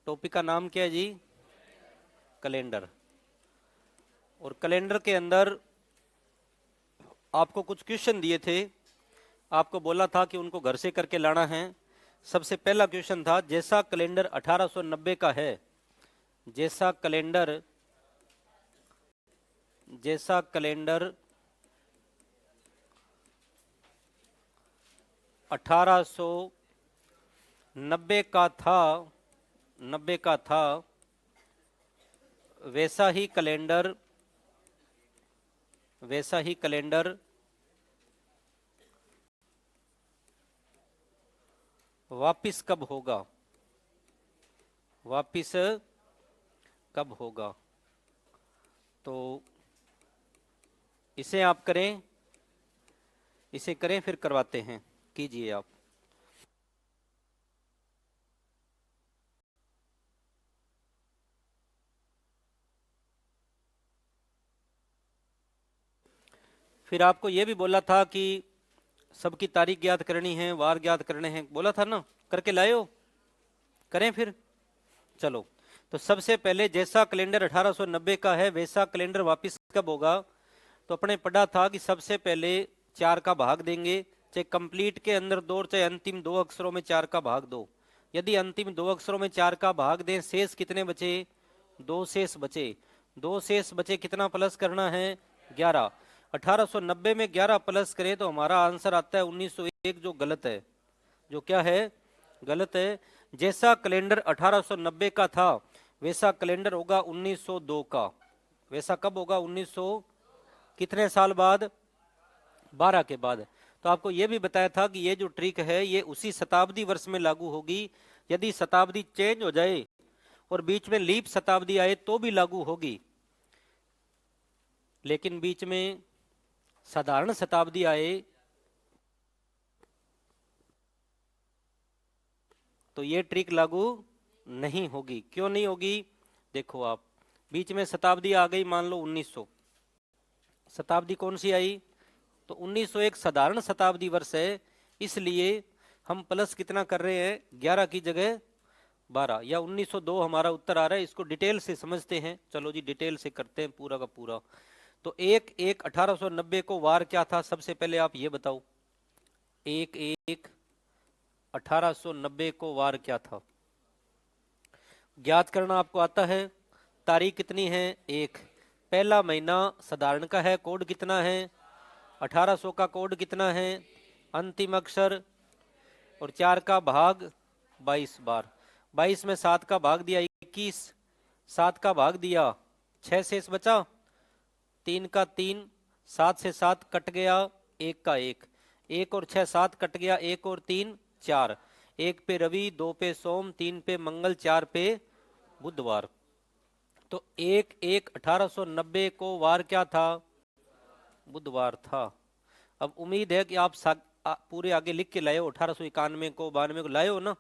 Topic का नाम क्या है जी? कैलेंडर। और कैलेंडर के अंदर आपको कुछ क्वेश्चन दिए थे, आपको बोला था कि उनको घर से करके लाना है। सबसे पहला क्वेश्चन था, जैसा कैलेंडर 1890 का है, जैसा कैलेंडर 1890 का था, 90 का था, वैसा ही कैलेंडर वापिस कब होगा? वापिस कब होगा? तो इसे आप करें, इसे करें फिर करवाते हैं। कीजिए आप। फिर आपको यह भी बोला था कि सबकी तारीख ज्ञात करनी है, वार ज्ञात करने हैं, बोला था ना? करके लाए हो? करें फिर? चलो, तो सबसे पहले जैसा कैलेंडर 1890 का है वैसा कैलेंडर वापस कब होगा? तो अपने पढ़ा था कि सबसे पहले 4 का भाग देंगे, चाहे कंप्लीट के अंदर दो चाहे अंतिम 2 अक्षरों में 4 का भाग दो। यदि अंतिम 2 अक्षरों में 4 का भाग दें, शेष कितने बचे? 2 शेष बचे। 2 शेष बचे, कितना प्लस करना है? 11। 1890 में 11 प्लस करें तो हमारा आंसर आता है 1901, जो गलत है। जो क्या है? गलत है। जैसा कैलेंडर 1890 का था वैसा कैलेंडर होगा 1902 का। वैसा कब होगा? 1900 कितने साल बाद? 12 के बाद। तो आपको यह भी बताया था कि ये जो ट्रिक है ये उसी शताब्दी वर्ष में लागू होगी। यदि शताब्दी चेंज हो जाए और बीच में लीप शताब्दी आए तो भी लागू होगी, लेकिन बीच में साधारण शताब्दी आए तो ये ट्रिक लागू नहीं होगी। क्यों नहीं होगी? देखो आप, बीच में शताब्दी आ गई, मान लो 1900, शताब्दी कौन सी आई? तो 1901 साधारण शताब्दी वर्ष है, इसलिए हम प्लस कितना कर रहे हैं? 11 की जगह 12, या 1902 हमारा उत्तर आ रहा है। इसको डिटेल से समझते हैं। चलो जी, डिटेल से करते हैं पूरा का पूरा। तो 1/1/1890 को वार क्या था? सबसे पहले आप ये बताओ, 1/1/1890 को वार क्या था? ज्ञात करना आपको आता है। तारीख कितनी है? 1। पहला महीना साधारण का है, कोड कितना है? 1800 का कोड कितना है? अंतिम अक्षर, और 4 का भाग 22 बार। 22 में 7 का भाग दिया 21, 7 का भाग दिया 6 शेष बचा, 3 का 3, 7 से 7 कट गया, 1 का 1, 1 और 6 7 कट गया, 1 और 3 4, 1 पे रवि, 2 पे सोम, 3 पे मंगल, 4 पे बुधवार। तो 1/1/1890 को वार क्या था? बुधवार था। अब उम्मीद है कि आप पूरे आगे लिख के लाए हो। 1891 को, 92 को लाए हो ना?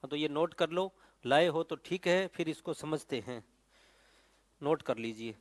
तो ये नोट कर लो। लाए हो तो ठीक है, फिर इसको समझते हैं। नोट कर लीजिए।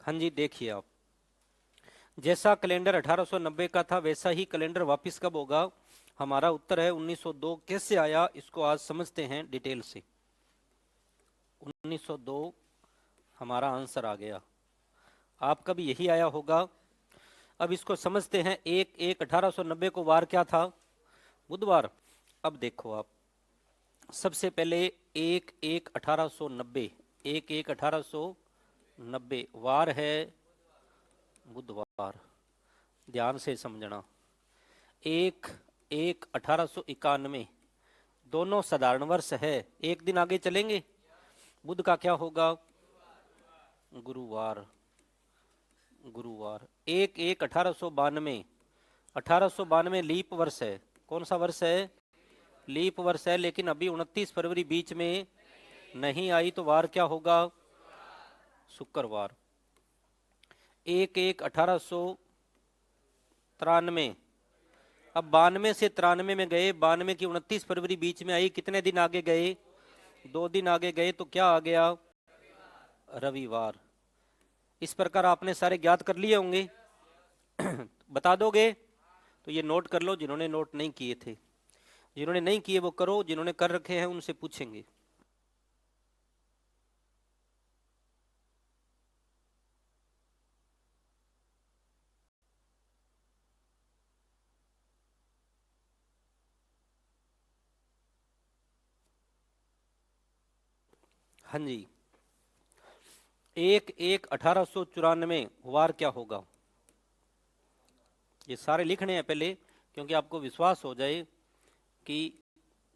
हाँ जी, देखिए आप, जैसा कैलेंडर 1890 का था वैसा ही कैलेंडर वापस कब होगा? हमारा उत्तर है 1902। कैसे आया इसको आज समझते हैं डिटेल से। 1902 हमारा आंसर आ गया। आपका भी यही आया होगा। अब इसको समझते हैं। 1/1/1890 को वार क्या था? बुधवार। अब देखो आप, सबसे पहले 1/1/1890, 1/1/1890 वार है बुधवार। ध्यान से समझना। 1/1/1891 दोनों साधारण वर्ष है। एक दिन आगे चलेंगे, बुध का क्या होगा? गुरुवार। गुरुवार। 1/1/1892। 1892 लीप वर्ष है। कौन सा वर्ष है? लीप वर्ष है, लेकिन अभी 29 फरवरी बीच में नहीं आई, तो वार क्या होगा? शुक्रवार। 1/1/1893। अब 92 से 93 में गए, 92 की 29 फरवरी बीच में आई, कितने दिन आगे गए? 2 दिन आगे गए, तो क्या आ गया? रविवार। इस प्रकार आपने सारे ज्ञात कर लिए होंगे। बता दोगे? तो ये नोट कर लो, जिन्होंने नोट नहीं किए थे। जिन्होंने नहीं किए वो करो, जिन्होंने कर रखे हैं उनसे पूछेंगे। हाँ जी। 1/1/1894 वार क्या होगा? ये सारे लिखने हैं पहले, क्योंकि आपको विश्वास हो जाए कि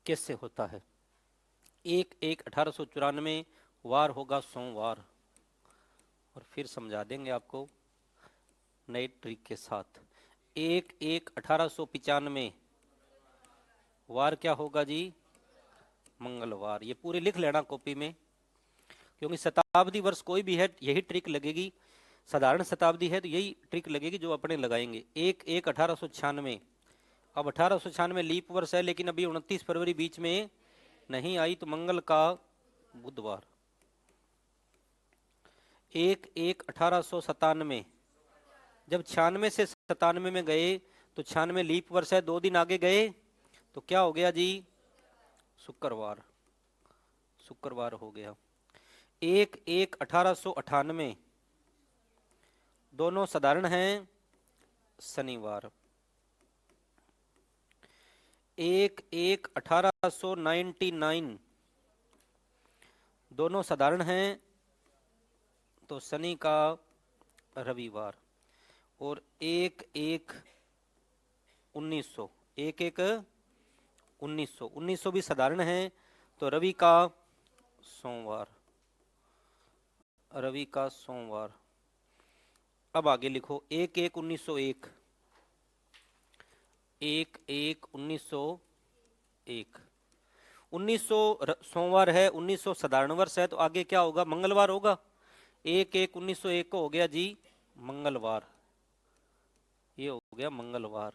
कैसे होता है। 1/1/1894 वार होगा सोमवार। और फिर समझा देंगे आपको नए ट्रिक के साथ। 1/1/1895 वार क्या होगा जी? मंगलवार। ये पूरे लिख लेना कॉपी में, क्योंकि शताब्दी वर्ष कोई भी है यही ट्रिक लगेगी। साधारण शताब्दी है तो यही ट्रिक लगेगी जो अपने लगाएंगे। 1/1/1896। अब 1896 लीप वर्ष है, लेकिन अभी 29 फरवरी बीच में नहीं आई, तो मंगल का बुधवार। 1/1/1897। जब 96 से 97 में गए तो 96 लीप वर्ष है, 2 दिन आगे गए, तो क्या हो गया जी? शुक्रवार। शुक्रवार हो गया। 1/1/1898 दोनों साधारण हैं, शनिवार। 1/1/1899 दोनों साधारण हैं, तो शनि का रविवार। और 1/1/1900 1/1/1900 भी साधारण हैं, तो रवि का सोमवार। रवि का सोमवार। अब आगे लिखो 1/1/1901। 1/1/1901। 1900 सोमवार है, 1900 साधारण वर्ष है, तो आगे क्या होगा? मंगलवार होगा। 1/1/1901 को हो गया जी मंगलवार। ये हो गया मंगलवार।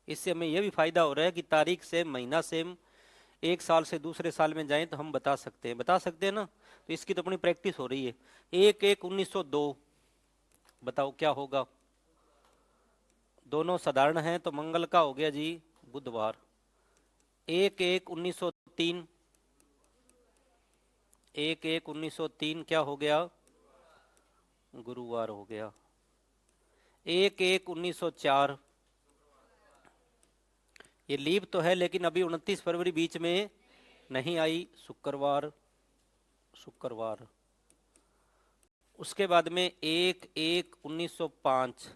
इससे हमें यह भी फायदा हो रहा है कि तारीख सेम, महीना सेम, एक साल से दूसरे साल में जाएं तो हम बता सकते हैं। बता सकते हैं ना? तो इसकी तो अपनी प्रैक्टिस हो रही है। 1/1/1902 बताओ क्या होगा? दोनों साधारण हैं, तो मंगल का हो गया जी बुधवार। 1/1/1903। 1/1/1903 क्या हो गया? गुरुवार हो गया। 1/1/1904 ये लीप तो है, लेकिन अभी 29 फरवरी बीच में नहीं आई, शुक्रवार। शुक्रवार। उसके बाद में 1/1/1905।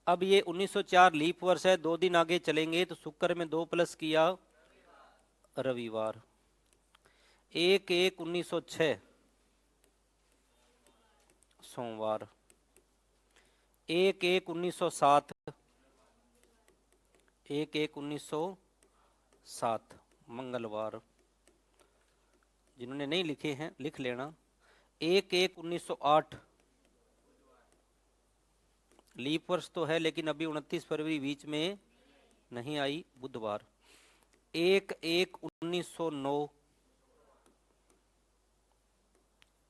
अब ये 1904 लीप वर्ष है, 2 दिन आगे चलेंगे, तो शुक्र में 2 प्लस किया, रविवार। 1/1/1906 सोमवार। 1/1/1907 1/1/1907 मंगलवार। जिन्होंने नहीं लिखे हैं लिख लेना। 1/1/1908 लीप वर्ष तो है, लेकिन अभी 29 फरवरी बीच में नहीं आई, बुधवार। 1/1/1909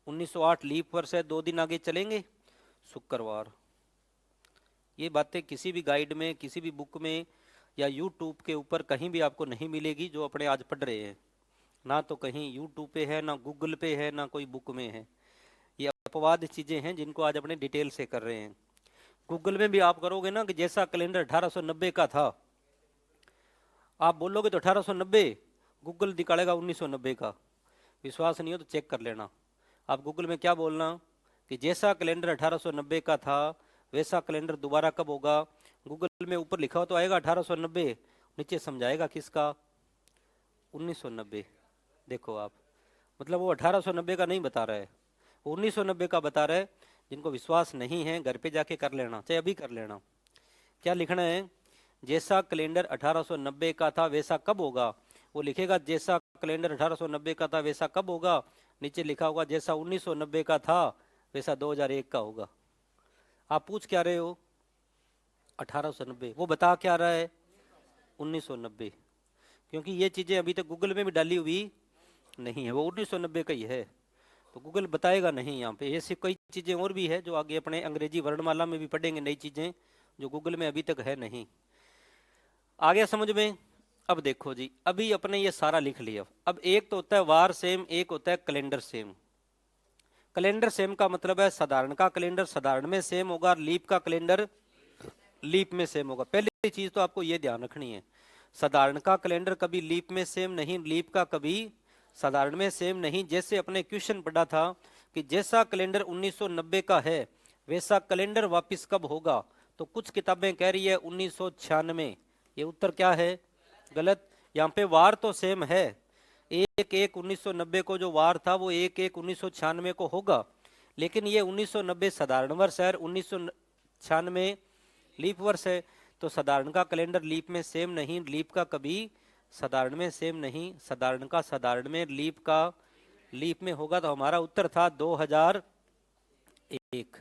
1908 लीप वर्ष है, 2 दिन आगे चलेंगे, शुक्रवार। ये बातें किसी भी गाइड में, किसी भी बुक में या यूट्यूब के ऊपर कहीं भी आपको नहीं मिलेगी जो अपने आज पढ़ रहे हैं। ना तो कहीं यूट्यूब पे है, ना गूगल पे है, ना कोई बुक में है। ये अपवाद चीज़ें हैं जिनको आज अपने डिटेल से कर रहे हैं। गूगल में भी आप करोगे ना कि जैसा कैलेंडर 1890 का था, आप बोलोगे तो 1890, गूगल निकालेगा 1990 का। विश्वास नहीं हो तो चेक कर लेना। आप गूगल में क्या बोलना कि जैसा कैलेंडर 1890 का था वैसा कैलेंडर दोबारा कब होगा। गूगल में ऊपर लिखा हो तो आएगा 1890, नीचे समझाएगा किसका, 1990। देखो आप, मतलब वो 1890 का नहीं बता रहा है, वो 1990 का बता रहा है। जिनको विश्वास नहीं है घर पे जाके कर लेना, चाहे अभी कर लेना। क्या लिखना है, जैसा कैलेंडर 1890 का था वैसा कब होगा। वो लिखेगा जैसा कैलेंडर 1890 का था वैसा कब होगा, नीचे लिखा होगा जैसा 1990 का था वैसा 2001 का होगा। आप पूछ क्या रहे हो, 1890, वो बता क्या रहा है 1990, क्योंकि ये चीजें अभी तक गूगल में भी डाली हुई नहीं है, वो 1990 का ही है, तो गूगल बताएगा नहीं। यहाँ पे ऐसी कई चीजें और भी है जो आगे अपने अंग्रेजी वर्णमाला में भी पढ़ेंगे, नई चीजें जो गूगल में अभी तक है नहीं। आ गया समझ में। अब देखो जी, अभी अपने ये सारा लिख लिया। अब एक तो होता है वार सेम, एक होता है कैलेंडर सेम। कैलेंडर सेम का मतलब है साधारण का कैलेंडर साधारण में सेम होगा, लीप का कैलेंडर लीप में सेम होगा। पहली चीज तो आपको ये ध्यान रखनी है, साधारण का कैलेंडर कभी लीप में सेम नहीं, लीप का कभी साधारण में सेम नहीं। जैसे अपने क्वेश्चन पढ़ा था कि जैसा कैलेंडर 1990 का है वैसा कैलेंडर वापस कब होगा, तो कुछ किताबें कह रही है 1996। ये उत्तर क्या है, गलत। यहाँ पे वार तो सेम है, 1/1/1990 को जो वार था वो 1/1/1996 को होगा, लेकिन ये 1990 साधारण वर्ष है, 1996 लीप वर्ष है। तो साधारण का कैलेंडर लीप में सेम नहीं, लीप का कभी साधारण में सेम नहीं, साधारण का साधारण में, लीप का लीप में होगा। तो हमारा उत्तर था 2001।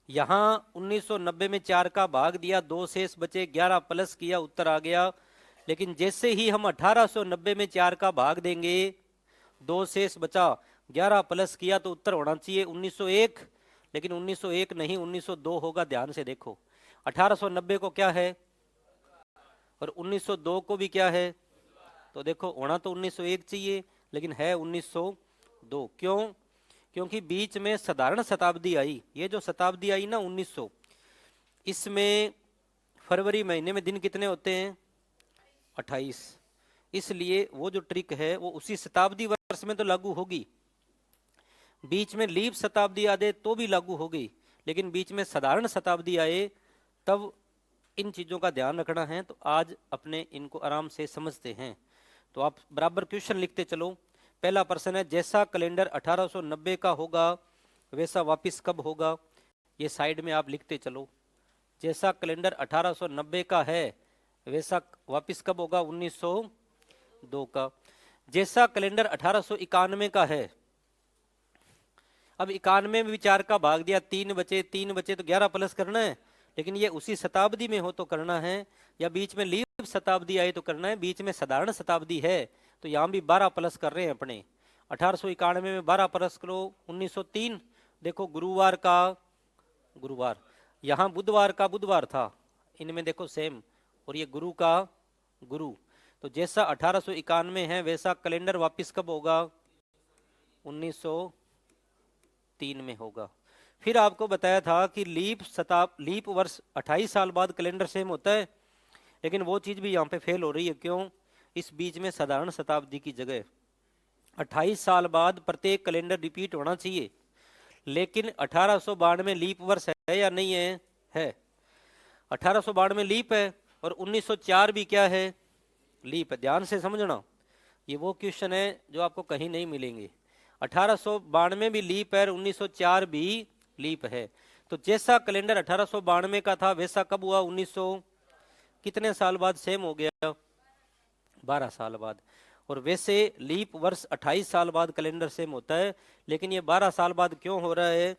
यहां 1990 में 4 का भाग दिया, 2 शेष बचे, 11 प्लस किया, उत्तर आ गया। लेकिन जैसे ही हम 1890 में 4 का भाग देंगे, 2 शेष बचा, 11 प्लस किया, तो उत्तर होना चाहिए 1901। लेकिन 1901 नहीं, 1902 होगा। ध्यान से देखो, 1890 को क्या है और 1902 को भी क्या है, तो देखो होना तो 1901 चाहिए लेकिन है 1902। क्यों, क्योंकि बीच में साधारण शताब्दी आई। ये जो शताब्दी आई ना 1900, इसमें फरवरी महीने में दिन कितने होते हैं, 28। इसलिए वो जो ट्रिक है वो उसी शताब्दी वर्ष में तो लागू होगी, बीच में लीप शताब्दी आ जाए तो भी लागू होगी, लेकिन बीच में साधारण शताब्दी आए तब इन चीजों का ध्यान रखना है। तो आज अपने इनको आराम से समझते हैं। तो आप बराबर क्वेश्चन लिखते चलो। पहला प्रश्न है, जैसा कैलेंडर 1890 का होगा वैसा वापस कब होगा। ये साइड में आप लिखते चलो, जैसा कैलेंडर 1890 का है वैसा वापस कब होगा, 1902 का। जैसा कैलेंडर 1891 का है, अब 91 में भी 4 का भाग दिया, 3 बचे, 3 बचे तो 11 प्लस करना है, लेकिन ये उसी शताब्दी में हो तो करना है, या बीच में लीप शताब्दी आई तो करना है। बीच में साधारण शताब्दी है तो यहाँ भी 12 प्लस कर रहे हैं अपने। 1891 में 12 प्लस करो, 1903। देखो गुरुवार का गुरुवार, यहाँ बुधवार का बुधवार था, इनमें देखो सेम, और ये गुरु का गुरु। तो जैसा 1891 है वैसा कैलेंडर वापस कब होगा, 1903 में होगा। फिर आपको बताया था कि लीप वर्ष 28 साल बाद कैलेंडर सेम होता है, लेकिन वो चीज भी यहाँ पे फेल हो रही है। क्यों, इस बीच में साधारण शताब्दी की जगह 28 साल बाद प्रत्येक कैलेंडर रिपीट होना चाहिए, लेकिन 1892 लीप वर्ष है या नहीं है, है। 1892 लीप है और 1904 भी क्या है, लीप है। ध्यान से समझना, ये वो क्वेश्चन है जो आपको कहीं नहीं मिलेंगे। 1892 भी लीप है और 1904 भी लीप है। तो जैसा कैलेंडर 1892 का था वैसा कब हुआ, 1900 कितने साल बाद सेम हो गया, 12 साल बाद। और वैसे लीप वर्ष 28 साल बाद कैलेंडर सेम होता है, लेकिन ये 12 साल बाद क्यों हो रहा है,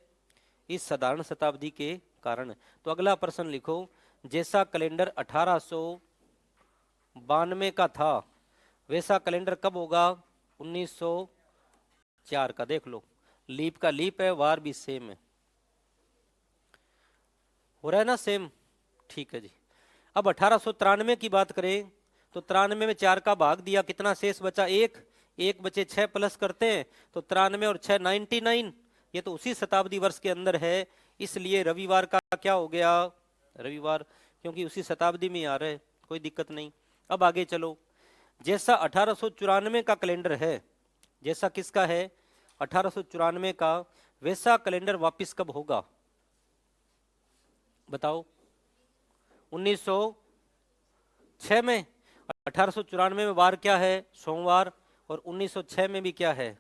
इस साधारण शताब्दी के कारण। तो अगला प्रश्न लिखो, जैसा कैलेंडर 1892 का था वैसा कैलेंडर कब होगा, 1904 का। देख लो, लीप का लीप है, वार भी सेम है, हो रहा है ना सेम, ठीक है जी। अब 1893 की बात करें तो 93 में 4 का भाग दिया, कितना शेष बचा, 1 बचे, 6 प्लस करते हैं तो 93 और 6 99। ये तो उसी शताब्दी वर्ष के अंदर है, इसलिए रविवार का क्या हो गया, रविवार, क्योंकि उसी शताब्दी में आ रहा है, कोई दिक्कत नहीं। अब आगे चलो, जैसा 1894 का कैलेंडर है, जैसा किसका है, 1894 का, वैसा कैलेंडर वापस कब होगा? बताओ। 1906 में। 1894 में वार क्या है? सोमवार। और 1906 में भी क्या है?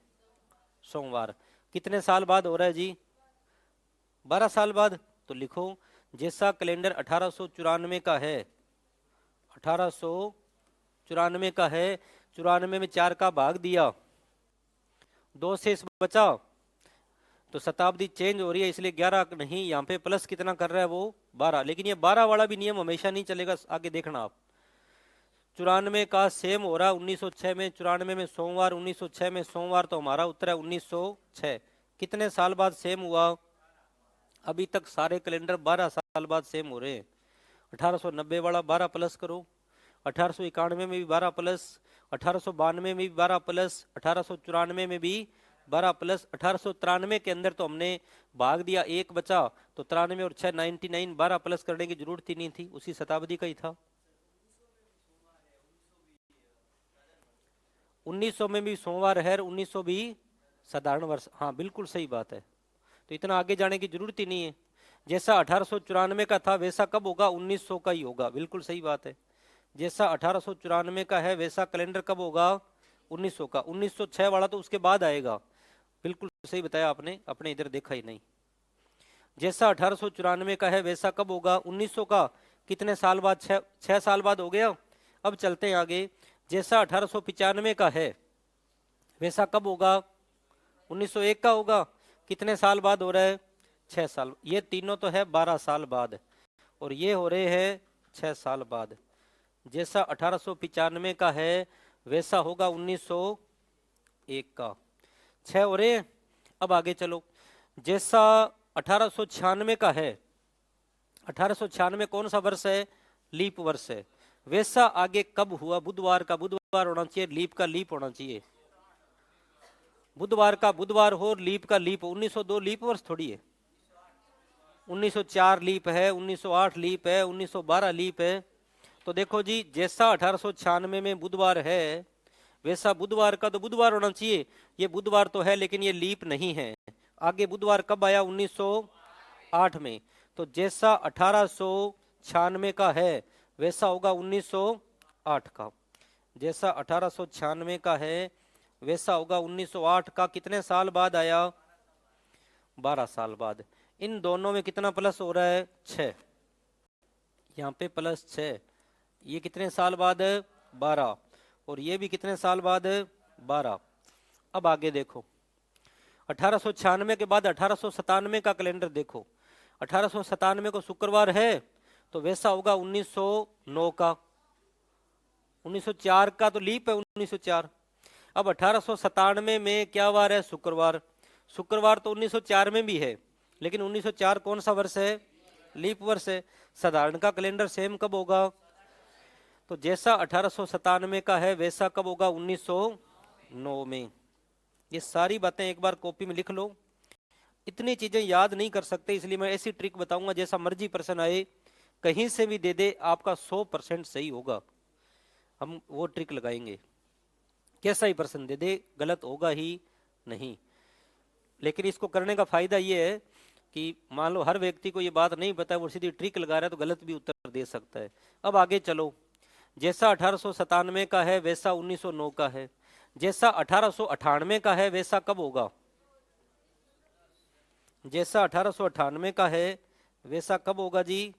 सोमवार। कितने साल बाद हो रहा है जी? 12 साल बाद। तो लिखो, जैसा कैलेंडर 1894 का है, 1894 का है, 94 में 4 का भाग दिया, 2 शेष बचा, तो शताब्दी चेंज हो रही है इसलिए 11 नहीं, यहाँ पे प्लस कितना कर रहा है वो 12। लेकिन ये 12 वाला भी नियम हमेशा नहीं चलेगा, आगे देखना आप। 94 का सेम हो रहा 1906 में, 94 में सोमवार, 1906 में सोमवार, तो हमारा उत्तर है 1906। कितने साल बाद सेम हुआ? अभी तक सारे कैलेंडर 12 साल बाद सेम हो रहे हैं। 1890 वाला 12 प्लस करो, 1891 में भी 12 प्लस, 1892 में भी 12 प्लस, 1894 में भी 12 प्लस, 1893 के अंदर तो हमने भाग दिया, 1 बचा, तो 93 और 6 99, 12 प्लस करने की जरूरत ही नहीं थी, उसी शताब्दी का ही था। 1900 में भी सोमवार है, 1900 भी साधारण वर्ष। हाँ बिल्कुल सही बात है, तो इतना आगे जाने की जरूरत ही नहीं है। जैसा 1894 का था वैसा कब होगा? 1900 का ही होगा, बिल्कुल सही बात है। जैसा 1894 का है वैसा कैलेंडर कब होगा? 1900 का। 1906 वाला तो उसके बाद आएगा, बिल्कुल सही बताया आपने, अपने इधर देखा ही नहीं। जैसा 1894 का है वैसा कब होगा? 1900 का। कितने साल बाद? 6 साल बाद हो गया। अब चलते हैं आगे। जैसा 1895 का है वैसा कब होगा? 1901 का होगा। कितने साल बाद हो रहा है? 6 साल। ये तीनों तो है 12 साल बाद, और ये हो रहे हैं 6 साल बाद। जैसा 1895 का है वैसा होगा 1901 का। 6 हो रहे हैं। अब आगे चलो। जैसा 1896 का है, 1896 कौन सा वर्ष है? लीप वर्ष है। वैसा आगे कब हुआ? बुधवार का बुधवार होना चाहिए, लीप का लीप होना चाहिए। बुधवार का बुधवार हो, लीप का लीप। 1902 लीप वर्ष थोड़ी है। 1904 लीप है, 1908 लीप है, 1912 लीप है। तो देखो जी, जैसा 1896 में बुधवार है वैसा बुधवार का तो बुधवार होना चाहिए। ये बुधवार तो है लेकिन ये लीप नहीं है। आगे बुधवार कब आया? 1908 में। तो जैसा 1896 का है वैसा होगा 1908 का। जैसा 1896 का है वैसा होगा 1908 का। कितने साल बाद आया? 12 साल बाद। इन दोनों में कितना प्लस हो रहा है? 6। यहाँ पे प्लस 6। ये कितने साल बाद? 12। और ये भी कितने साल बाद? 12। अब आगे देखो, 1896 के बाद 1897 का कैलेंडर देखो। 1897 को शुक्रवार है तो वैसा होगा 1909 का। 1904 का तो लीप है, 1904। अब 1897 में क्या वार है? शुक्रवार। शुक्रवार तो 1904 में भी है, लेकिन 1904 कौन सा वर्ष है? लीप वर्ष है। साधारण का कैलेंडर सेम कब होगा? तो जैसा 1897 का है वैसा कब होगा? 1909 में। ये सारी बातें एक बार कॉपी में लिख लो। इतनी चीजें याद नहीं कर सकते, इसलिए मैं ऐसी ट्रिक बताऊंगा जैसा मर्जी प्रश्न आए कहीं से भी दे दे आपका 100% सही होगा। हम वो ट्रिक लगाएंगे, कैसा ही प्रश्न दे दे गलत होगा ही नहीं। लेकिन इसको करने का फायदा ये है कि मान लो हर व्यक्ति को ये बात नहीं पता है, वो सीधी ट्रिक लगा रहा है तो गलत भी उत्तर दे सकता है। अब आगे चलो। जैसा 1897 का है वैसा 1909 का है। जैसा 1898 का है वैसा कब होगा? जैसा 1898 का है वैसा कब होगा जी?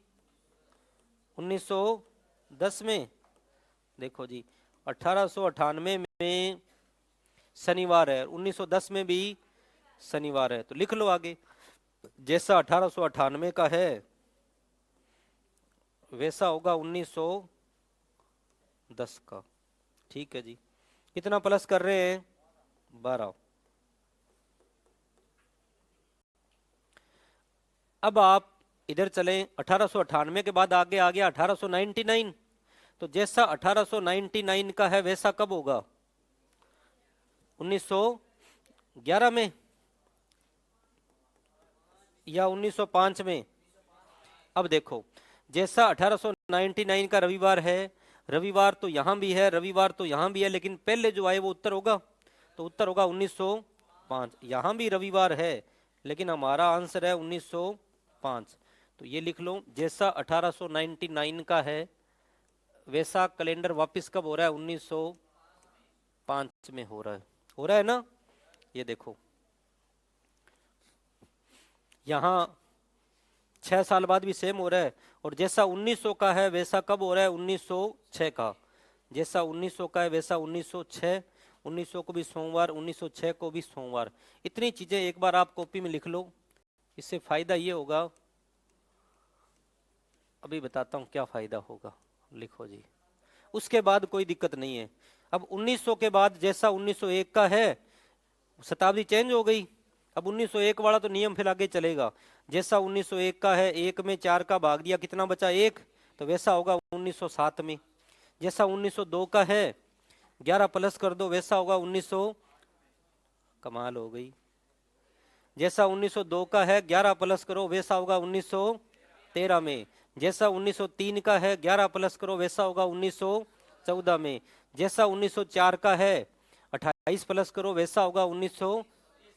1910 में। देखो जी, 1898 में शनिवार है, 1910 में भी शनिवार है, तो लिख लो आगे। जैसा 1898 का है वैसा होगा 1910 का। ठीक है जी। कितना प्लस कर रहे हैं? 12। अब आप इधर चलें, 1898 के बाद आगे आ गया 1899। तो जैसा 1899 का है वैसा कब होगा? 1911 में या 1905 में? अब देखो, जैसा 1899 का रविवार है, रविवार तो यहां भी है, रविवार तो यहां भी है, लेकिन पहले जो आए वो उत्तर होगा, तो उत्तर होगा 1905। यहां भी रविवार है लेकिन हमारा आंसर है 1905। तो ये लिख लो, जैसा 1899 का है वैसा कैलेंडर वापस कब हो रहा है? 1905 में हो रहा है ना। ये देखो यहाँ 6 साल बाद भी सेम हो रहा है, और जैसा 1900 का है वैसा कब हो रहा है? 1906 का। जैसा 1900 का है वैसा 1906, 1900 को भी सोमवार, 1906 को भी सोमवार। इतनी चीजें एक बार आप कॉपी में लिख लो, इससे फायदा ये होगा, अभी बताता हूँ क्या फायदा होगा, लिखो जी। उसके बाद कोई दिक्कत नहीं है। अब 1900 के बाद जैसा 1901 का है, शताब्दी चेंज हो गई, अब 1901 वाला तो नियम फिर आगे चलेगा। जैसा 1901 का है, 1 में 4 का भाग दिया, कितना बचा? 1, तो वैसा होगा 1907 में। जैसा 1902 का है, 11 प्लस कर दो, वैसा होगा 1900, कमाल हो गई। जैसा 1902 का है 11 प्लस करो, वैसा होगा 1913 में। जैसा 1903 का है 11 प्लस करो, वैसा होगा 1914 में। जैसा 1904 का है 28 प्लस करो, वैसा होगा 1900।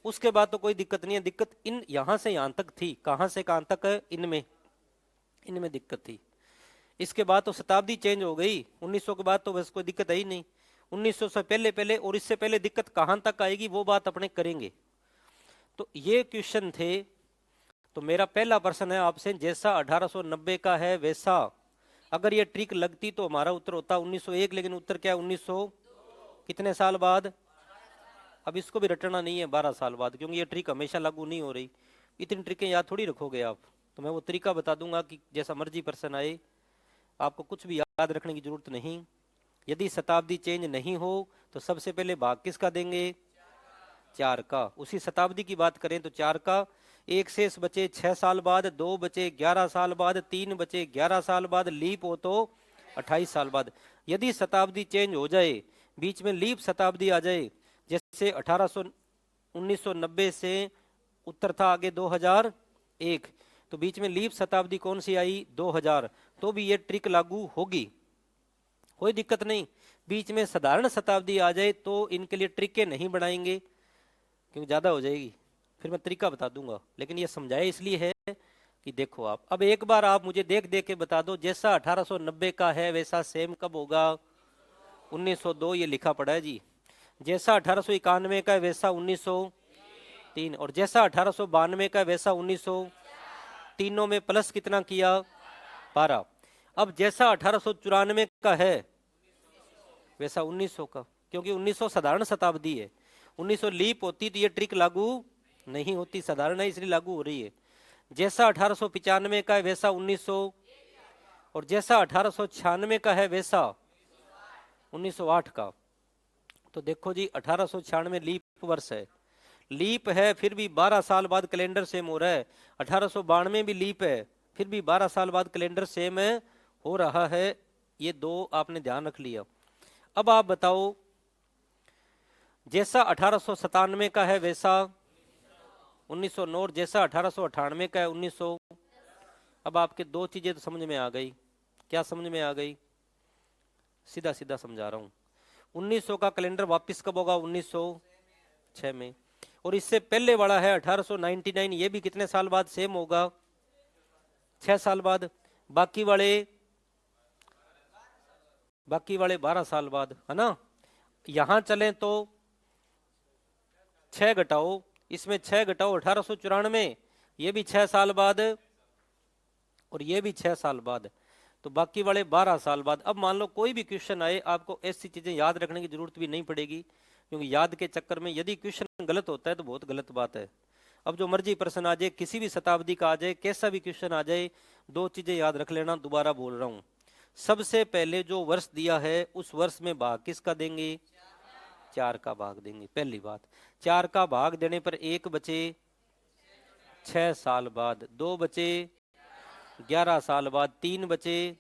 उसके बाद तो कोई दिक्कत नहीं है। दिक्कत इन यहां से यहां तक थी, कहां से कहां तक? इनमें दिक्कत थी। इसके बाद तो शताब्दी चेंज हो गई, 1900 के बाद तो बस कोई दिक्कत है ही नहीं। 1900 से पहले और इससे पहले दिक्कत कहां तक आएगी वो बात अपने करेंगे। तो ये क्वेश्चन थे। तो मेरा पहला प्रश्न है आपसे, जैसा 1890 का है वैसा, अगर ये ट्रिक लगती तो हमारा उत्तर होता 1901, लेकिन उत्तर क्या है? 1900 कितने साल बाद? अब इसको भी रटना नहीं है 12 साल बाद, क्योंकि ये ट्रिक हमेशा लागू नहीं हो रही। इतनी ट्रिकें याद थोड़ी रखोगे आप। तो मैं वो तरीका बता दूंगा कि जैसा मर्जी प्रश्न आए, आपको कुछ भी याद रखने की जरूरत नहीं। यदि शताब्दी चेंज नहीं हो तो सबसे पहले भाग किसका देंगे? 4 का। उसी शताब्दी की बात करें तो 4 का। एक शेष बचे 6 साल बाद, 2 बचे 11 साल बाद, 3 बचे 11 साल बाद, लीप हो तो 28 साल बाद। यदि शताब्दी चेंज हो जाए, बीच में लीप शताब्दी आ जाए, जैसे 1990 से उत्तर था आगे 2001, तो बीच में लीप शताब्दी कौन सी आई? 2000, तो भी ये ट्रिक लागू होगी, कोई दिक्कत नहीं। बीच में साधारण शताब्दी आ जाए तो इनके लिए ट्रिकें नहीं बनाएंगे, क्योंकि ज्यादा हो जाएगी। फिर मैं तरीका बता दूंगा, लेकिन ये समझाया इसलिए है कि देखो आप अब एक बार आप मुझे देख देख के बता दो, जैसा 1890 का है वैसा सेम कब होगा? 1902, ये लिखा पड़ा है जी। जैसा 1891 का है वैसा 1903, और जैसा 1892 का है वैसा 1900, तीनों में प्लस कितना किया? 12। अब जैसा 1894 का है वैसा 1900 का, क्योंकि 1900 साधारण शताब्दी है, 1900 लीप होती तो ये ट्रिक लागू नहीं होती, साधारण है इसलिए लागू हो रही है। जैसा 1895 का है वैसा 1900, और जैसा 1896 का है वैसा 1908 का। तो देखो जी 1896 लीप वर्ष है, लीप है, फिर भी 12 साल बाद कैलेंडर सेम हो रहा है। 1892 भी लीप है, फिर भी 12 साल बाद कैलेंडर सेम हो रहा है। ये दो आपने ध्यान रख लिया। अब आप बताओ, जैसा 1897 का है वैसा 1909, और जैसा 1898 का है 1900। अब आपके दो चीजें तो समझ में आ गई। क्या समझ में आ गई? सीधा सीधा समझा रहा हूं। 1900 का कैलेंडर वापस कब होगा? 1906 में। और इससे पहले वाला है 1899, ये भी कितने साल बाद सेम होगा? 6 साल बाद। बाकी वाले 12 साल बाद, है ना। यहां चलें तो 6 घटाओ, इसमें 6 घटाओ 1894, ये भी 6 साल बाद, और ये भी 6 साल बाद, तो बाकी वाले 12 साल बाद। अब मान लो कोई भी क्वेश्चन आए, आपको ऐसी चीजें याद रखने की जरूरत भी नहीं पड़ेगी, क्योंकि याद के चक्कर में यदि क्वेश्चन गलत होता है तो बहुत गलत बात है। अब जो मर्जी प्रश्न आ जाए, किसी भी शताब्दी का आ जाए, कैसा भी क्वेश्चन आ जाए, दो चीजें याद रख लेना। दोबारा बोल रहा हूं, सबसे पहले जो वर्ष दिया है उस वर्ष में भाग किसका देंगे? 4 का भाग देंगे। पहली बात, 4 का भाग देने पर 1 बचे 6 साल बाद, 2 बचे 11 साल बाद, 3 बचे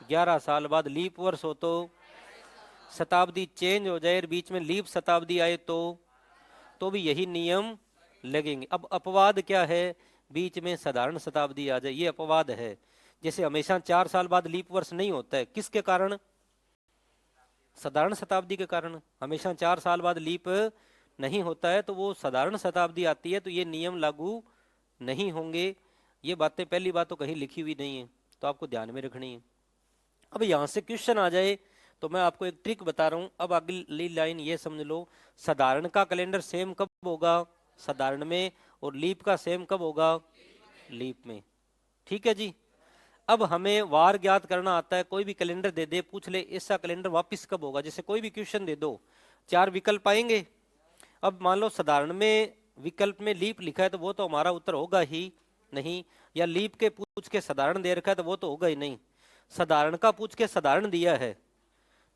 11 साल बाद, लीप वर्ष हो तो शताब्दी चेंज हो जाए, बीच में लीप शताब्दी आए तो भी यही नियम लगेंगे। अब अपवाद क्या है? बीच में साधारण शताब्दी आ जाए, ये अपवाद है। जैसे हमेशा 4 साल बाद लीप वर्ष नहीं होता है, किसके कारण? साधारण शताब्दी के कारण। हमेशा 4 साल बाद लीप नहीं होता है तो वो साधारण शताब्दी आती है तो ये नियम लागू नहीं होंगे। ये बातें, पहली बात तो कहीं लिखी हुई नहीं है, तो आपको ध्यान में रखनी है। अब यहाँ से क्वेश्चन आ जाए तो मैं आपको एक ट्रिक बता रहा हूँ। अब अगली लाइन ये समझ लो, साधारण का कैलेंडर सेम कब होगा? साधारण में। और लीप का सेम कब होगा? लीप में। ठीक है जी। अब हमें वार ज्ञात करना आता है। कोई भी कैलेंडर दे दे, पूछ ले ऐसा कैलेंडर वापस कब होगा, जैसे कोई भी क्वेश्चन दे दो, 4 विकल्प आएंगे। अब मान लो साधारण में विकल्प में लीप लिखा है तो वो तो हमारा उत्तर होगा ही नहीं, या लीप के पूछ के साधारण दे रखा है तो वो तो होगा ही नहीं। साधारण का पूछ के साधारण दिया है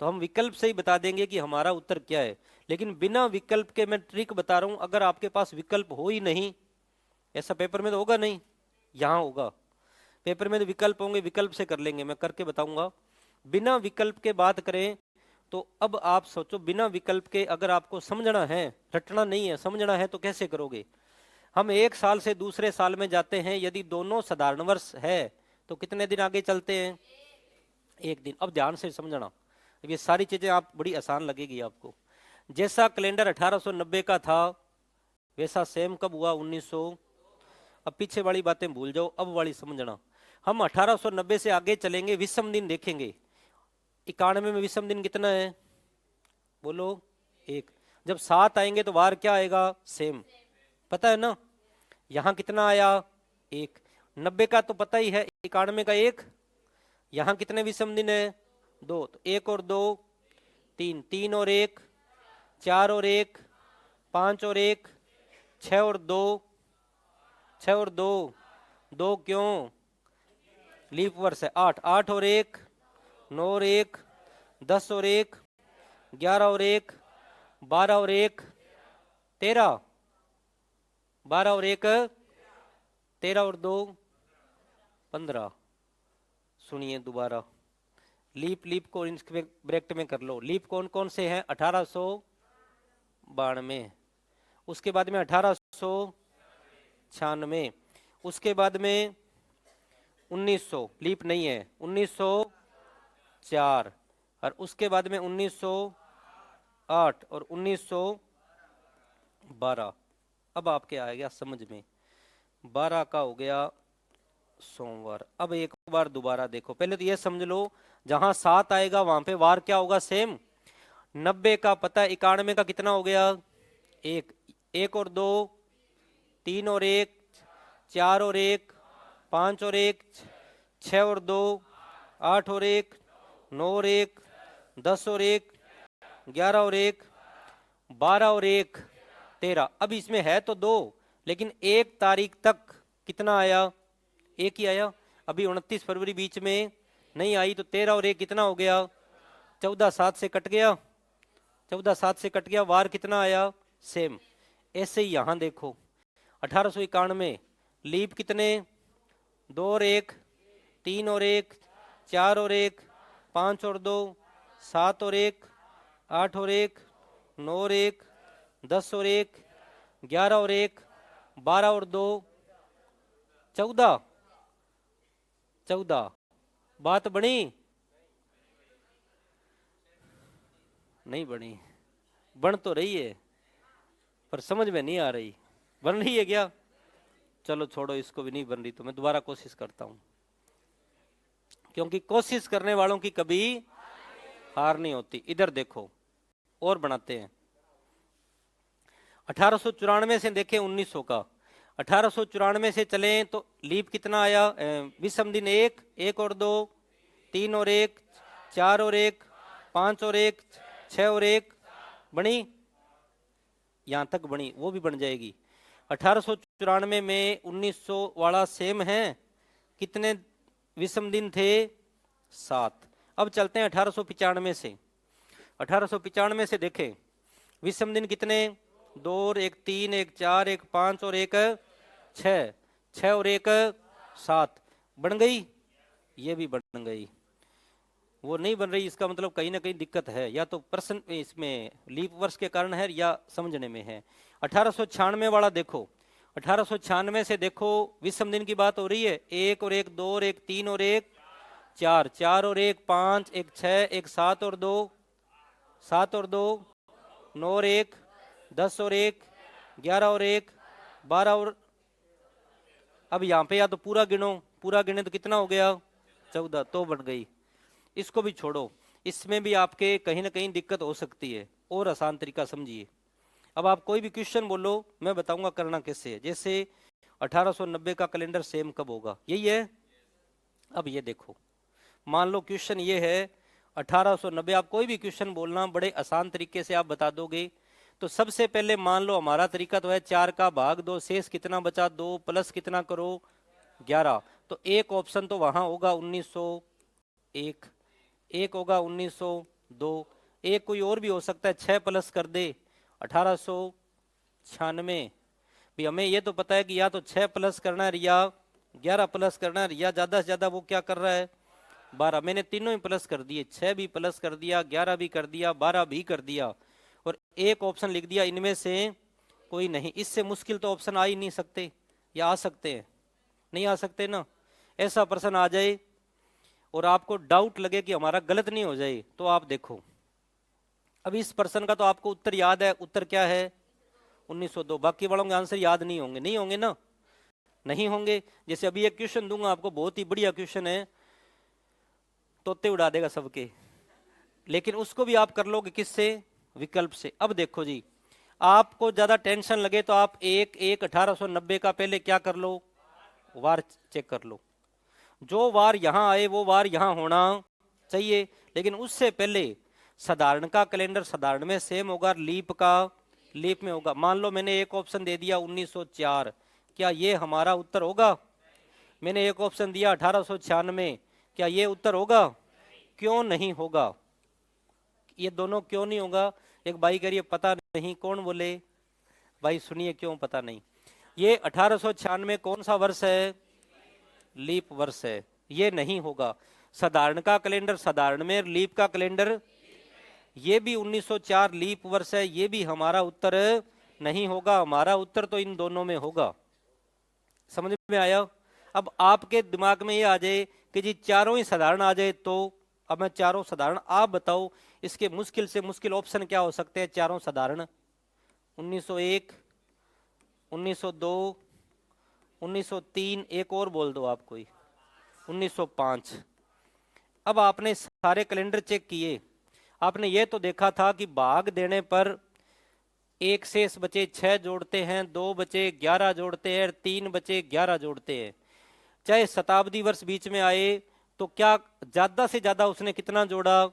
तो हम विकल्प से ही बता देंगे कि हमारा उत्तर क्या है। लेकिन बिना विकल्प के मैं ट्रिक बता रहा हूं, अगर आपके पास विकल्प हो ही नहीं, ऐसा पेपर में तो होगा नहीं, यहां होगा। पेपर में तो विकल्प होंगे, विकल्प से कर लेंगे, मैं करके बताऊंगा। बिना विकल्प के बात करें तो अब आप सोचो, बिना विकल्प के अगर आपको समझना है, रटना नहीं है, समझना है तो कैसे करोगे? हम एक साल से दूसरे साल में जाते हैं, यदि दोनों साधारण वर्ष है तो कितने दिन आगे चलते हैं? 1 दिन। अब ध्यान से समझना, ये सारी चीजें आप बड़ी आसान लगेगी आपको। जैसा कैलेंडर 1890 का था वैसा सेम कब हुआ? 1900। अब पीछे वाली बातें भूल जाओ, अब वाली समझना। हम 1890 से आगे चलेंगे, विषम दिन देखेंगे। 91 में विषम दिन कितना है? बोलो। 1। जब 7 आएंगे तो वार क्या आएगा? सेम। पता है ना? यहां कितना आया? 1। 90 का तो पता ही है, 91 का 1। यहां कितने विषम दिन है? 2। तो 1 और 2 3, 3 और 1 4 और 1 5 और 1 6 और 2 6 और 2 2 क्यों? लीप वर्ष है। 8, 8 और 1 9 और 1 10 और 1 11 और 1 12 और 1 13 12 और 1 13 और 2 15। सुनिए दोबारा, लीप को ब्रैकेट में कर लो। लीप कौन कौन से हैं? 1892, उसके बाद में 1896, उसके बाद में 1900, लीप नहीं है, 1904, और उसके बाद में 1908 और 1912। अब आपके आ गया समझ में, 12 का हो गया सोमवार। अब एक बार दोबारा देखो, पहले तो ये समझ लो, जहां 7 आएगा वहां पे वार क्या होगा? सेम। 90 का पता, 91 का कितना हो गया? 1। 1 और 2 3 और 1 4 और 1 5 और 1 6 और 2 8 और 1 9 और 1 10 और 1 11 और 1 12 और 1 13। अब इसमें है तो 2, लेकिन 1 तारीख तक कितना आया? 1 ही आया। अभी 29 फरवरी बीच में नहीं आई, तो 13 और 1 कितना हो गया? 14। 7 से कट गया, 14 7 से कट गया, वार कितना आया? सेम। ऐसे ही यहां देखो, 1891 लीप कितने? 2 और 1 3 और 1 4 और 1 5 और 2 7 और 1 8 और 1 9 और 1 10 और 1 11 और 1 12 और 2 14। 14। बात बनी? नहीं बनी। बन तो रही है पर समझ में नहीं आ रही। बन रही है क्या? चलो छोड़ो, इसको भी नहीं बन रही तो मैं दोबारा कोशिश करता हूं, क्योंकि कोशिश करने वालों की कभी हार नहीं होती। इधर देखो और बनाते हैं। 1894 से देखें 1900 का, 1894 से चलें तो लीप कितना आया? विषम दिन 1 1 और 2 3 और 1 4 और 1 5 और 1 6 और 1 बनी? यहां तक बनी, वो भी बन जाएगी। 1894 में 1900 वाला सेम है। कितने विषम दिन थे? 7। अब चलते हैं 1895 से। 1895 से देखें विषम दिन कितने? 2 और 1 3 1 4 1 5 और 1 6 6 और 1 7 बन गई? ये भी बन गई। वो नहीं बन रही, इसका मतलब कहीं ना कहीं दिक्कत है, या तो प्रश्न इसमें लीप वर्ष के कारण है या समझने में है। 1896 वाला देखो, 1896 से देखो विषम दिन की बात हो रही है। 1 और 1 2 और 1 3 और 1 4 4 और 1 5 1 6 1 7 और 2 7 और 2 9 और 1 10 और 1 11 और 1 12 और अब यहाँ पे या तो पूरा गिनो, पूरा गिने तो कितना हो गया 14, तो बन गई। इसको भी छोड़ो, इसमें भी आपके कहीं ना कहीं दिक्कत हो सकती है, और आसान तरीका समझिए। अब आप कोई भी क्वेश्चन बोलो, मैं बताऊंगा करना कैसे है। जैसे 1890 का कैलेंडर सेम कब होगा, यही है। अब ये देखो, मान लो क्वेश्चन ये है 1890, आप कोई भी क्वेश्चन बोलना बड़े आसान तरीके से आप बता दोगे। तो सबसे पहले मान लो हमारा तरीका तो है 4 का भाग 2, शेष कितना बचा 2, प्लस कितना करो 11। तो एक ऑप्शन तो वहां होगा 1901, एक होगा 1902, एक कोई और भी हो सकता है, 6 प्लस कर दे 1896। भी हमें ये तो पता है कि या तो 6 प्लस करना है या 11 प्लस करना है, या ज्यादा से ज्यादा वो क्या कर रहा है 12। मैंने तीनों ही प्लस कर दिए, 6 भी प्लस कर दिया, 11 भी कर दिया, 12 भी कर दिया, और एक ऑप्शन लिख दिया इनमें से कोई नहीं। इससे मुश्किल तो ऑप्शन आ ही नहीं सकते, या आ सकते हैं? नहीं आ सकते ना। ऐसा प्रश्न आ जाए और आपको डाउट लगे कि हमारा गलत नहीं हो जाए, तो आप देखो, अब इस प्रश्न का तो आपको उत्तर याद है। उत्तर क्या है 1902। बाकी वालों के आंसर याद नहीं होंगे, नहीं होंगे ना, नहीं होंगे। जैसे अभी एक क्वेश्चन दूंगा आपको, बहुत ही बढ़िया क्वेश्चन है, तोते उड़ा देगा सबके, लेकिन उसको भी आप कर लोगे किससे, विकल्प से। अब देखो जी, आपको ज्यादा टेंशन लगे तो आप 1/1/1890 का पहले क्या कर लो, वार चेक कर लो। जो वार यहां आए वो वार यहां होना चाहिए, लेकिन उससे पहले साधारण का कैलेंडर साधारण में सेम होगा, लीप का लीप में होगा। मान लो मैंने एक ऑप्शन दे दिया 1904, क्या ये हमारा उत्तर होगा? मैंने एक ऑप्शन दिया 1896, क्या ये उत्तर होगा? क्यों नहीं होगा? ये दोनों क्यों नहीं होगा? एक भाई करिए पता नहीं, कौन बोले भाई, सुनिए क्यों पता नहीं। ये 1896 कौन सा वर्ष है, लीप वर्ष है, ये नहीं होगा। साधारण का कैलेंडर साधारण में, लीप का कैलेंडर, ये भी 1904 लीप वर्ष है, ये भी हमारा उत्तर नहीं होगा। हमारा उत्तर तो इन दोनों में होगा। समझ में आया? अब आपके दिमाग में ये आ जाए कि जी चारों ही साधारण आ जाए, तो अब मैं चारों साधारण, आप बताओ इसके मुश्किल से मुश्किल ऑप्शन क्या हो सकते हैं चारों साधारण? 1901, 1902, 1903, एक और बोल दो आप कोई, 1905। अब आपने सारे कैलेंडर चेक किए, आपने ये तो देखा था कि भाग देने पर एक शेष बचे 6 जोड़ते हैं, 2 बचे 11 जोड़ते हैं, 3 बचे 11 जोड़ते हैं। चाहे शताब्दी वर्ष बीच में आए तो क्या ज्यादा से ज्यादा उसने कितना जोड़ा?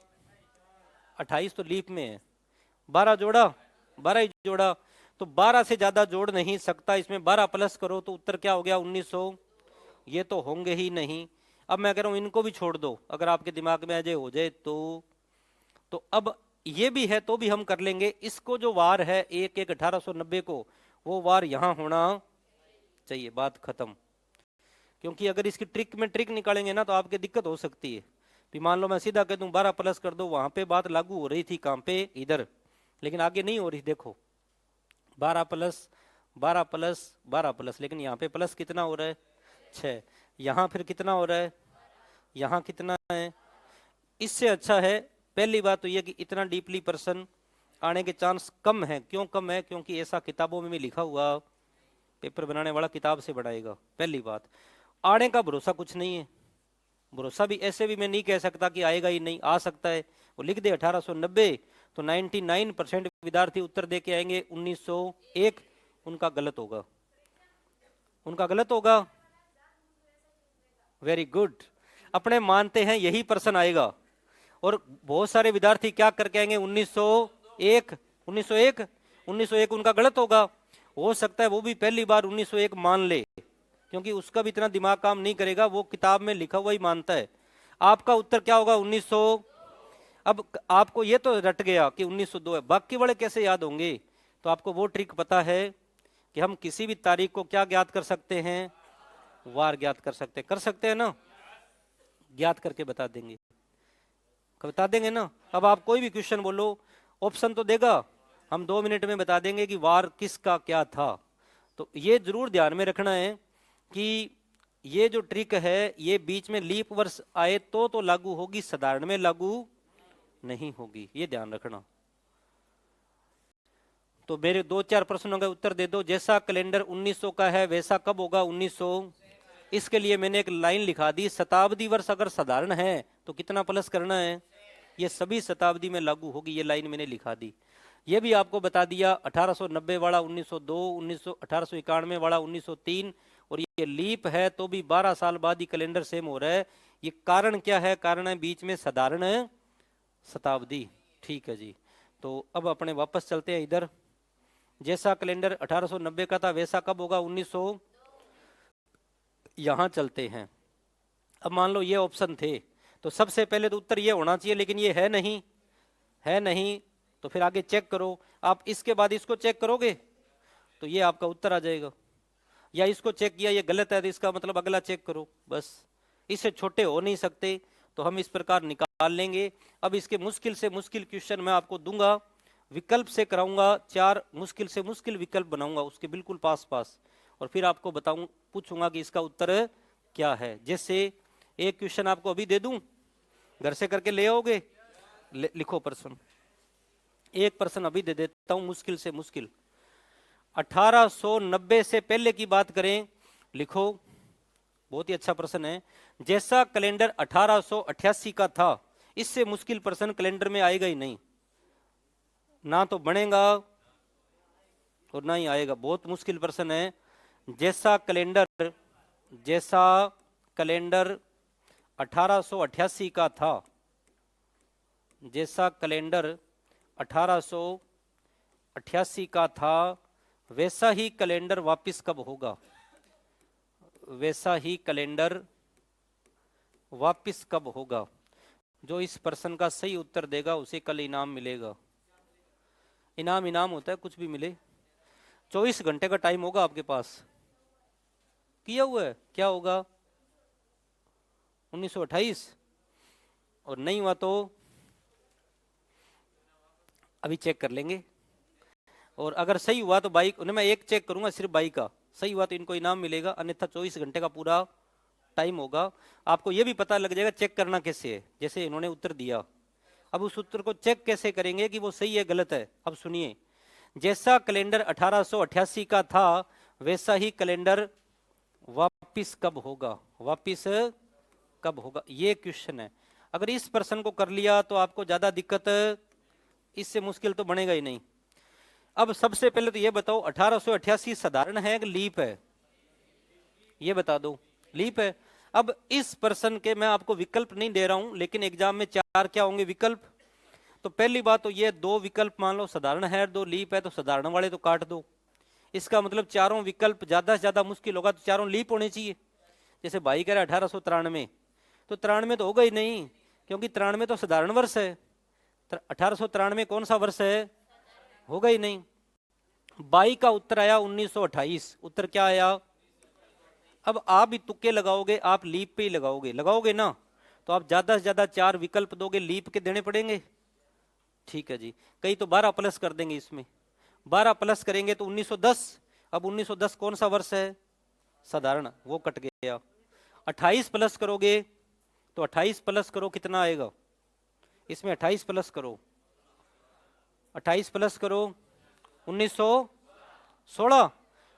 28 तो लीप में है, 12 जोड़ा, 12 ही जोड़ा, तो 12 से ज्यादा जोड़ नहीं सकता। इसमें 12 प्लस करो तो उत्तर क्या हो गया 1900। ये तो होंगे ही नहीं। अब मैं कह रहा हूं इनको भी छोड़ दो, अगर आपके दिमाग में अजय हो जाए तो अब ये भी है तो भी हम कर लेंगे। इसको जो वार है 1/1/1890 को, वो वार यहां होना चाहिए, बात खत्म। क्योंकि अगर इसकी ट्रिक में ट्रिक निकालेंगे ना तो आपके दिक्कत हो सकती है। भी मान लो मैं सीधा कह दूं 12 प्लस कर दो, वहां पे बात लागू हो रही थी, कहां पे, इधर, लेकिन आगे नहीं हो रही। देखो 12 प्लस 12 प्लस 12 प्लस, लेकिन यहाँ पे प्लस कितना हो रहा है 6, यहाँ फिर कितना हो रहा है, यहाँ कितना है। इससे अच्छा है, पहली बात तो यह कि इतना डीपली प्रश्न आने के चांस कम है। क्यों कम है? क्योंकि ऐसा किताबों में भी लिखा हुआ, पेपर बनाने वाला किताब से बनाएगा। पहली बात, आने का भरोसा कुछ नहीं है। भरोसा भी ऐसे भी मैं नहीं कह सकता कि आएगा ही नहीं, आ सकता है। वो लिख दे 1890 तो 99% विद्यार्थी उत्तर दे के आएंगे 1901, उनका गलत होगा, उनका गलत होगा। वेरी गुड, अपने मानते हैं यही प्रश्न आएगा। और बहुत सारे विद्यार्थी क्या करके आएंगे 1901, 1901, 1901 उनका गलत होगा। हो सकता है वो भी पहली बार 1901 मान ले, क्योंकि उसका भी इतना दिमाग काम नहीं करेगा, वो किताब में लिखा हुआ ही मानता है। आपका उत्तर क्या होगा 1900। अब आपको ये तो रट गया कि 1902 है, बाकी वाले कैसे याद होंगे? तो आपको वो ट्रिक पता है कि हम किसी भी तारीख को क्या ज्ञात कर सकते हैं, वार ज्ञात कर सकते हैं ना, ज्ञात करके बता देंगे, बता देंगे ना। अब आप कोई भी क्वेश्चन बोलो, ऑप्शन तो देगा, हम 2 मिनट में बता देंगे कि वार किसका क्या था। तो ये जरूर ध्यान में रखना है कि ये जो ट्रिक है ये बीच में लीप वर्ष आए तो लागू होगी, साधारण में लागू नहीं होगी, ये ध्यान रखना। तो मेरे 2-4 प्रश्नों का उत्तर दे दो। जैसा कैलेंडर 1900 का है वैसा कब होगा 1900। इसके लिए मैंने एक लाइन लिखा दी, शताब्दी वर्ष अगर साधारण है तो कितना प्लस करना है, ये सभी शताब्दी में लागू होगी, ये लाइन मैंने लिखा दी। ये भी आपको बता दिया 1890 वाला 1902, 1891 वाला 1903, और ये लीप है तो भी 12 साल बाद ही कैलेंडर सेम हो रहा है। ये कारण क्या है, कारण है बीच में साधारण शताब्दी। ठीक है जी, तो अब अपने वापस चलते हैं इधर। जैसा कैलेंडर 1890 का था वैसा कब होगा 1900। यहां चलते हैं। अब मान लो ये ऑप्शन थे तो सबसे पहले तो उत्तर ये होना चाहिए, लेकिन ये है नहीं तो फिर आगे चेक करो। आप इसके बाद इसको चेक करोगे तो ये आपका उत्तर आ जाएगा, या इसको चेक किया ये गलत है तो इसका मतलब अगला चेक करो, बस। इससे छोटे हो नहीं सकते तो हम इस प्रकार निकाल लेंगे। अब इसके मुश्किल से मुश्किल क्वेश्चन मैं आपको दूंगा, विकल्प से कराऊंगा, 4 मुश्किल से मुश्किल विकल्प बनाऊंगा उसके बिल्कुल पास और फिर आपको पूछूंगा कि इसका उत्तर क्या है। जैसे एक क्वेश्चन आपको अभी दे दूं, घर से करके ले आओगे, लिखो प्रश्न। एक प्रश्न अभी दे देता हूं मुश्किल से मुश्किल। 1890 से पहले की बात करें, लिखो, बहुत ही अच्छा प्रश्न है। जैसा कैलेंडर 1888 का था, इससे मुश्किल प्रश्न कैलेंडर में आएगा ही नहीं, ना तो बनेगा और ना ही आएगा, बहुत मुश्किल प्रश्न है। जैसा कैलेंडर 1888 का था, जैसा कैलेंडर 1888 का था वैसा ही कैलेंडर वापस कब होगा, वैसा ही कैलेंडर वापस कब होगा। जो इस प्रश्न का सही उत्तर देगा उसे कल इनाम मिलेगा। इनाम होता है, कुछ भी मिले। 24 घंटे का टाइम होगा आपके पास, किया हुआ है, क्या होगा 1928, और नहीं हुआ तो अभी चेक कर लेंगे, और अगर सही हुआ तो बाइक, मैं एक चेक करूंगा सिर्फ बाइक का, सही हुआ तो इनको इनाम मिलेगा, अन्यथा 24 घंटे का पूरा टाइम होगा। आपको यह भी पता लग जाएगा चेक करना कैसे है, जैसे इन्होंने उत्तर दिया। अब उस उत्तर को चेक कैसे करेंगे कि वो सही है गलत है। अब सुनिए, जैसा कैलेंडर 1888 का था वैसा ही कैलेंडर वापिस कब होगा, वापिस कब होगा, ये क्वेश्चन है। अगर इस प्रश्न को कर लिया तो आपको ज्यादा दिक्कत, इससे मुश्किल तो बनेगा ही नहीं। अब सबसे पहले तो ये बताओ 1888 साधारण है कि लीप है, ये बता दो। लीप है। अब इस प्रश्न के मैं आपको विकल्प नहीं दे रहा हूं, लेकिन एग्जाम में 4 क्या होंगे विकल्प। तो पहली बात तो ये 2 विकल्प मान लो, साधारण है 2 लीप है, तो साधारण वाले तो काट दो। इसका मतलब चारों विकल्प ज्यादा से ज्यादा मुश्किल होगा तो चारों लीप होने चाहिए। जैसे भाई कह रहा है 1893, तो 93 तो होगा ही नहीं, क्योंकि 93 तो साधारण वर्ष है। 1893 कौन सा वर्ष है, होगा ही नहीं। बाई का उत्तर आया 1928, उत्तर क्या आया। अब आप भी तुक्के लगाओगे, आप लीप पे ही लगाओगे ना, तो आप ज्यादा से ज्यादा 4 विकल्प दोगे, लीप के देने पड़ेंगे। ठीक है जी, कई तो 12 प्लस कर देंगे, इसमें 12 प्लस करेंगे तो 1910। अब 1910 कौन सा वर्ष है, साधारण, वो कट गया। 28 प्लस करोगे तो 28 प्लस करो कितना आएगा, इसमें 28 प्लस करो, 28 प्लस करो 1916।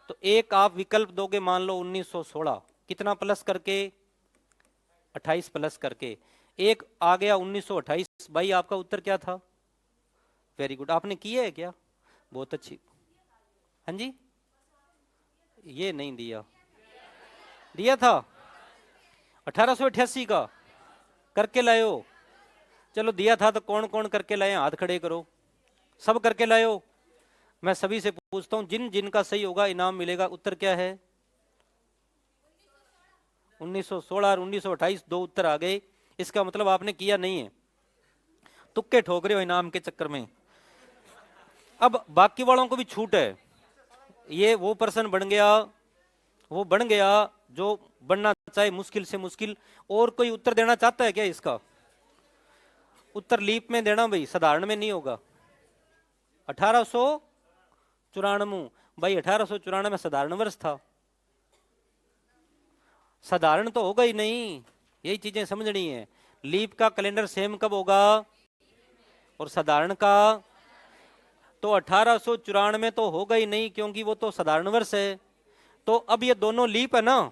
तो एक आप विकल्प दोगे, मान लो 1916, कितना प्लस करके, 28 प्लस करके। एक आ गया 1928। भाई आपका उत्तर क्या था, वेरी गुड, आपने किया है क्या, बहुत अच्छी। हाँ जी, ये नहीं दिया था 1888 का करके लाए हो। चलो दिया था तो कौन कौन करके लाए, हाथ खड़े करो, सब करके लाए हो। मैं सभी से पूछता हूं, जिन जिनका सही होगा इनाम मिलेगा। उत्तर क्या है, 1916 और 1928, 2 उत्तर आ गए। इसका मतलब आपने किया नहीं है, तुक्के ठोक रहे हो इनाम के चक्कर में। अब बाकी वालों को भी छूट है, ये वो प्रश्न बन गया जो बनना चाहे मुश्किल से मुश्किल। और कोई उत्तर देना चाहता है क्या, इसका उत्तर लीप में देना भाई, साधारण में नहीं होगा। 1894, भाई 1894 साधारण वर्ष था, साधारण तो होगा ही नहीं, यही चीजें समझनी है। लीप का कैलेंडर सेम कब होगा और साधारण का, तो 1894 तो होगा ही नहीं, क्योंकि वो तो साधारण वर्ष है। तो अब ये दोनों लीप है ना,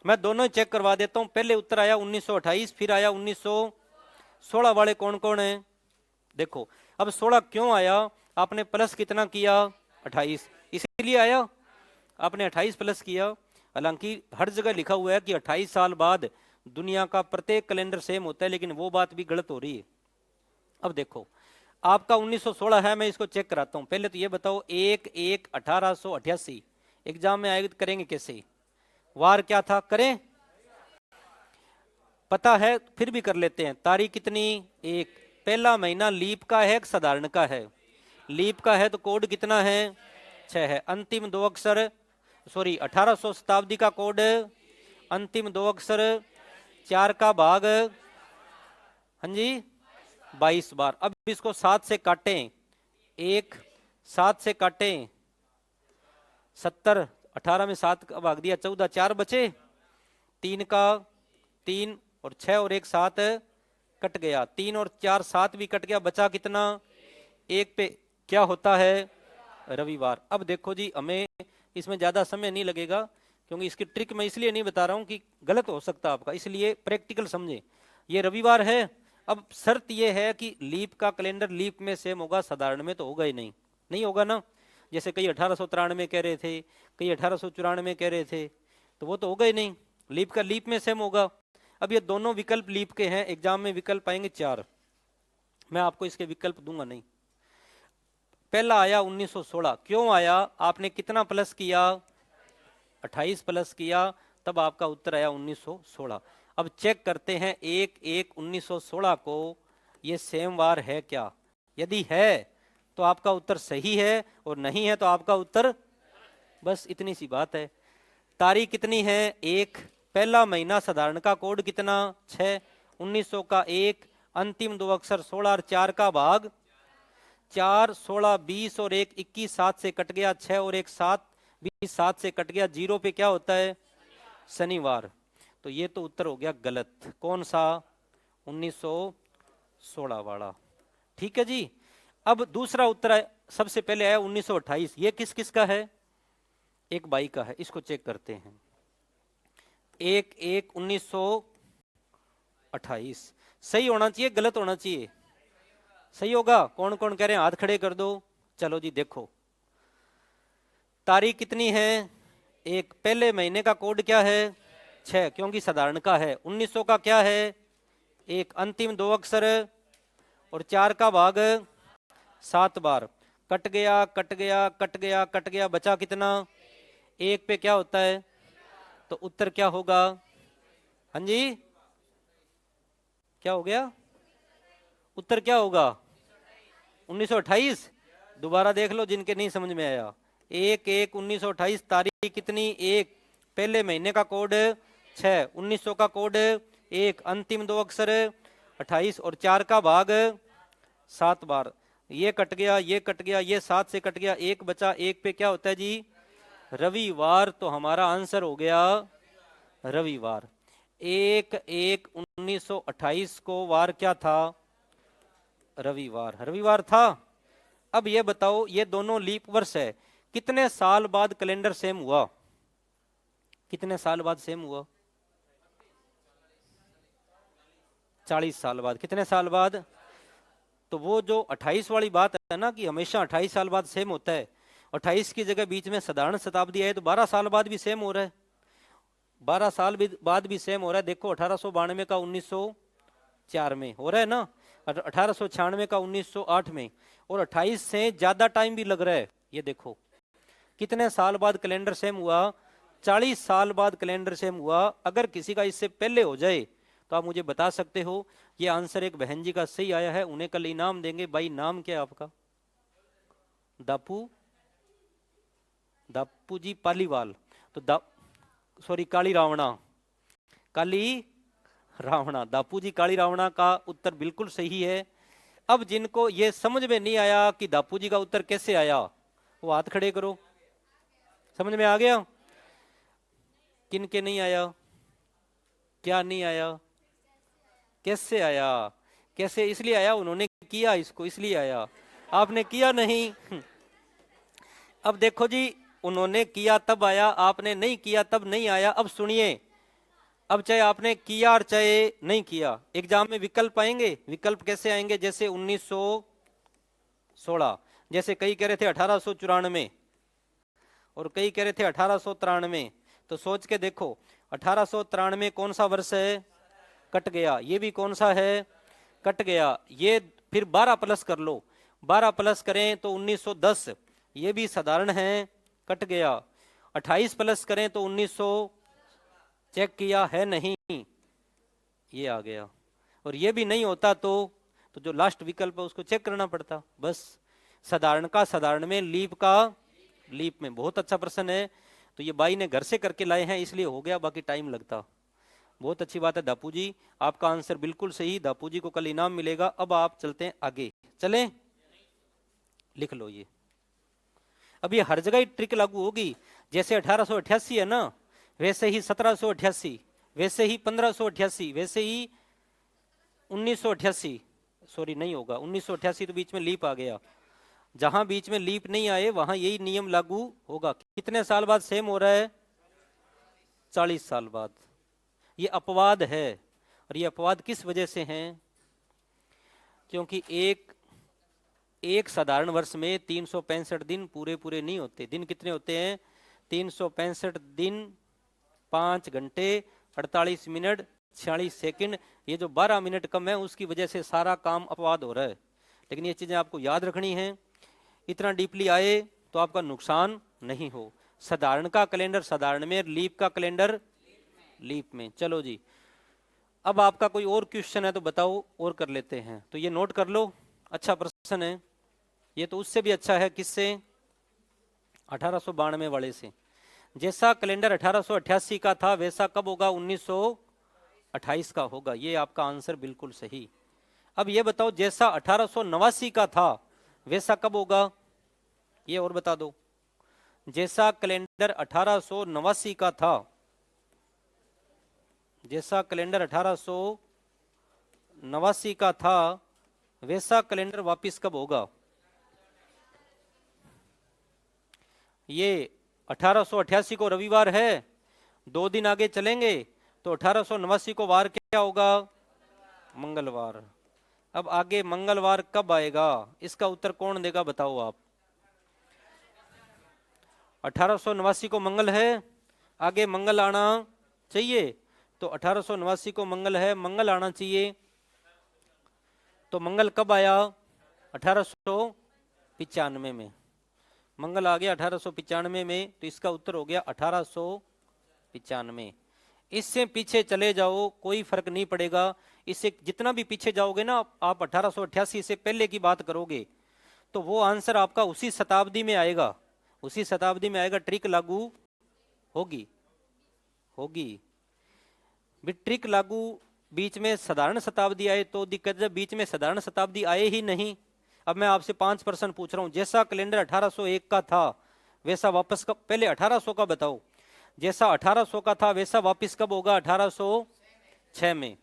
मैं दोनों चेक करवा देता हूं। पहले उत्तर आया 1928, फिर आया 1916 वाले कौन कौन है देखो। अब 16 क्यों आया, आपने प्लस कितना किया 28, इसीलिए आया, आपने 28 प्लस किया। हालांकि हर जगह लिखा हुआ है कि 28 साल बाद दुनिया का प्रत्येक कैलेंडर सेम होता है, लेकिन वो बात भी गलत हो रही है। अब देखो आपका 1916 है, मैं इसको चेक कराता हूं। पहले तो ये बताओ 1/1/1888 एग्जाम में आयोजित करेंगे कैसे, वार क्या था, करें, पता है फिर भी कर लेते हैं। तारीख कितनी, एक, पहला महीना लीप का है साधारण का है, लीप का है तो कोड कितना है 6 है, अंतिम दो अक्षर, सॉरी 1800 शताब्दी का कोड, अंतिम दो अक्षर, 4 का भाग, हाँ जी 22 बार। अब इसको 7 से काटें, 1 7 से काटें 70, 18 में 7 का भाग दिया 14, 4 बचे, 3 का 3 और 6 और 1 7 कट गया, 3 और 4 7 भी कट गया, बचा कितना, 1 पे क्या होता है रविवार। अब देखो जी हमें इसमें ज्यादा समय नहीं लगेगा, क्योंकि इसकी ट्रिक मैं इसलिए नहीं बता रहा हूं कि गलत हो सकता आपका, इसलिए प्रैक्टिकल समझे। ये रविवार है। अब शर्त यह है कि लीप का कैलेंडर लीप में सेम होगा, साधारण में तो होगा ही नहीं, नहीं होगा ना। जैसे कई 1893 कह रहे थे, कई 1894 कह रहे थे, तो वो तो होगा ही नहीं, लीप का लीप में सेम होगा। अब ये दोनों विकल्प लीप के हैं, एग्जाम में विकल्प आएंगे 4, मैं आपको इसके विकल्प दूंगा नहीं। पहला आया 1916, क्यों आया, आपने कितना प्लस किया 28 प्लस किया, तब आपका उत्तर आया 1916। अब चेक करते हैं 1/1/1916 को ये सेम वार है क्या, यदि है तो आपका उत्तर सही है, और नहीं है तो आपका उत्तर, बस इतनी सी बात है। तारीख कितनी है, 1, पहला महीना साधारण का कोड कितना 6, 1900 का 1, अंतिम दो अक्षर 16 और 4 का भाग 4, 16 20 और 1 21, 7 से कट गया 6 और 1 7, 20 7 से कट गया, 0 पे क्या होता है शनिवार। तो ये तो उत्तर हो गया गलत, कौन सा 1916 वाला, ठीक है जी। अब दूसरा उत्तर है, सबसे पहले आया 1928, ये किस किस का है, एक बाई का है, इसको चेक करते हैं। 1/1/1928 सही होना चाहिए, गलत होना चाहिए, सही होगा। कौन कौन कह रहे हैं हाथ खड़े कर दो। चलो जी देखो तारीख कितनी है, एक, पहले महीने का कोड क्या है 6, क्योंकि साधारण का है, 1900 का क्या है 1, अंतिम दो अक्षर और 4 का भाग 7 बार, कट गया कट गया कट गया कट गया, बचा कितना, 1 पे क्या होता है, तो उत्तर क्या होगा, हाँ जी क्या हो गया, उत्तर क्या होगा 1928। दोबारा देख लो जिनके नहीं समझ में आया। 1/1/1928 तारीख कितनी, 1, पहले महीने का कोड 6, 1900 का कोड 1, अंतिम दो अक्षर 28 और 4 का भाग 7 बार, ये कट गया ये कट गया, ये 7 से कट गया, 1 बचा, 1 पे क्या होता है जी रविवार। तो हमारा आंसर हो गया रविवार। 1/1/1928 को वार क्या था, रविवार, रविवार था। अब ये बताओ ये दोनों लीप वर्ष है, कितने साल बाद कैलेंडर सेम हुआ, कितने साल बाद सेम हुआ, 40 साल बाद, कितने साल बाद। तो वो जो 28 वाली बात है ना कि हमेशा 28 साल बाद सेम होता है, 28 की जगह बीच में साधारण शताब्दी है, तो 12 साल बाद भी सेम हो रहा है, 12 साल बाद भी सेम हो रहा है। देखो 1892 का 1904 में हो रहा है ना, 1896 का 1908 में, और 28 से ज्यादा टाइम भी लग रहा है। ये देखो कितने साल बाद कैलेंडर सेम हुआ, 40 साल बाद कैलेंडर सेम हुआ। अगर किसी का इससे पहले हो जाए तो आप मुझे बता सकते हो। ये आंसर एक बहन जी का सही आया है, उन्हें कल इनाम देंगे। भाई नाम क्या है आपका, दापू, दापू जी पालीवाल, तो सॉरी काली रावणा, काली रावणा, दापू जी काली रावणा का उत्तर बिल्कुल सही है। अब जिनको ये समझ में नहीं आया कि दापू जी का उत्तर कैसे आया, वो हाथ खड़े करो। समझ में आ गया, किन के नहीं आया, क्या नहीं आया, कैसे आया, कैसे इसलिए आया उन्होंने किया इसको इसलिए आया, आपने किया नहीं अब देखो जी, उन्होंने किया तब आया, आपने नहीं किया तब नहीं आया। अब सुनिए, अब चाहे आपने किया और चाहे नहीं किया, एग्जाम में विकल्प आएंगे। विकल्प कैसे आएंगे? जैसे 1916, जैसे कई कह रहे थे 1894 और कई कह रहे थे 1893। तो सोच के देखो, 1893 कौन सा वर्ष है? कट गया। ये भी कौन सा है? कट गया। ये फिर 12 प्लस कर लो, 12 प्लस करें तो 1910, ये भी साधारण है, कट गया। 28 प्लस करें तो 1900, चेक किया है नहीं, ये आ गया। और ये भी नहीं होता तो जो लास्ट विकल्प है उसको चेक करना पड़ता। बस साधारण का साधारण में, लीप का लीप में। बहुत अच्छा प्रश्न है। तो ये बाई ने घर से करके लाए हैं इसलिए हो गया, बाकी टाइम लगता। बहुत अच्छी बात है दापू जी, आपका आंसर बिल्कुल सही। दापू जी को कल इनाम मिलेगा। अब आप चलते हैं आगे, चलें, लिख लो ये। अब ये हर जगह ही ट्रिक लागू होगी। जैसे 1888 है ना, वैसे ही 1788, वैसे ही 1588, वैसे ही 1988। सॉरी नहीं होगा 1988, तो बीच में लीप आ गया। जहां बीच में लीप नहीं आए वहां यही नियम लागू होगा। कितने साल बाद सेम हो रहा है? 40 साल बाद। ये अपवाद है। और ये अपवाद किस वजह से हैं? क्योंकि एक साधारण वर्ष में 365 दिन पूरे पूरे नहीं होते। दिन कितने होते हैं? 365 दिन, 5 घंटे, 48 मिनट, 46 सेकंड। ये जो 12 मिनट कम है उसकी वजह से सारा काम अपवाद हो रहा है। लेकिन ये चीजें आपको याद रखनी है। इतना डीपली आए तो आपका नुकसान नहीं हो। साधारण का कैलेंडर साधारण में, लीप का कैलेंडर लीप में। चलो जी, अब आपका कोई और क्वेश्चन है तो बताओ, और कर लेते हैं। तो ये नोट कर लो, अच्छा प्रश्न है ये। तो उससे भी अच्छा है, किससे? 1892 वाले से। जैसा कैलेंडर 1888 का था वैसा कब होगा? 1928 का होगा। ये आपका आंसर बिल्कुल सही। अब ये बताओ, जैसा 1889 का था वैसा कब होगा? ये और बता दो। जैसा कैलेंडर 1889 का था, जैसा कैलेंडर 1889 का था वैसा कैलेंडर वापिस कब होगा? ये 1888 को रविवार है, 2 दिन आगे चलेंगे तो 1889 को वार क्या होगा? मंगलवार। अब आगे मंगलवार कब आएगा? इसका उत्तर कौन देगा, बताओ आप। 1889 को मंगल है, आगे मंगल आना चाहिए। तो 1889 को मंगल है, मंगल आना चाहिए। तो मंगल कब आया? 1895 में मंगल आ गया 1895 में। तो इसका उत्तर हो गया 1895। इससे पीछे चले जाओ कोई फर्क नहीं पड़ेगा। इससे जितना भी पीछे जाओगे ना आप 1888 से पहले की बात करोगे तो वो आंसर आपका उसी शताब्दी में आएगा, उसी शताब्दी में आएगा। ट्रिक लागू होगी ट्रिक लागू बीच में साधारण शताब्दी आए तो दिक्कत, जब बीच में साधारण शताब्दी आए ही नहीं। अब मैं आपसे 5 प्रश्न पूछ रहा हूं। जैसा कैलेंडर 1801 का था वैसा वापस कब? पहले 1800 का बताओ। जैसा 1800 का था वैसा वापस कब होगा? 1806 में।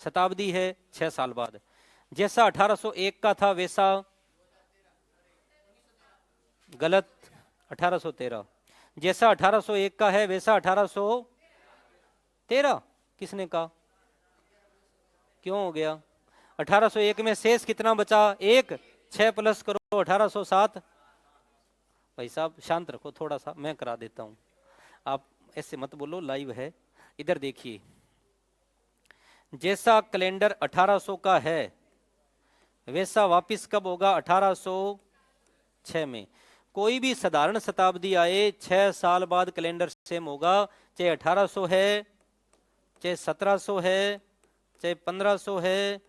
शताब्दी है 6 साल बाद। जैसा 1801 का था वैसा, गलत, 1813। जैसा 1801 का है वैसा 1813। किसने कहा? क्यों हो गया? 1801 में शेष कितना बचा? 1। 6 प्लस करो 1807। भाई साहब शांत रखो थोड़ा सा, मैं करा देता हूं। आप ऐसे मत बोलो, लाइव है। इधर देखिए, जैसा कैलेंडर 1800 का है वैसा वापिस कब होगा? 1806 में। कोई भी साधारण शताब्दी आए 6 साल बाद कैलेंडर सेम होगा। चाहे 1800 है, चाहे 1700 है, चाहे 1500 है,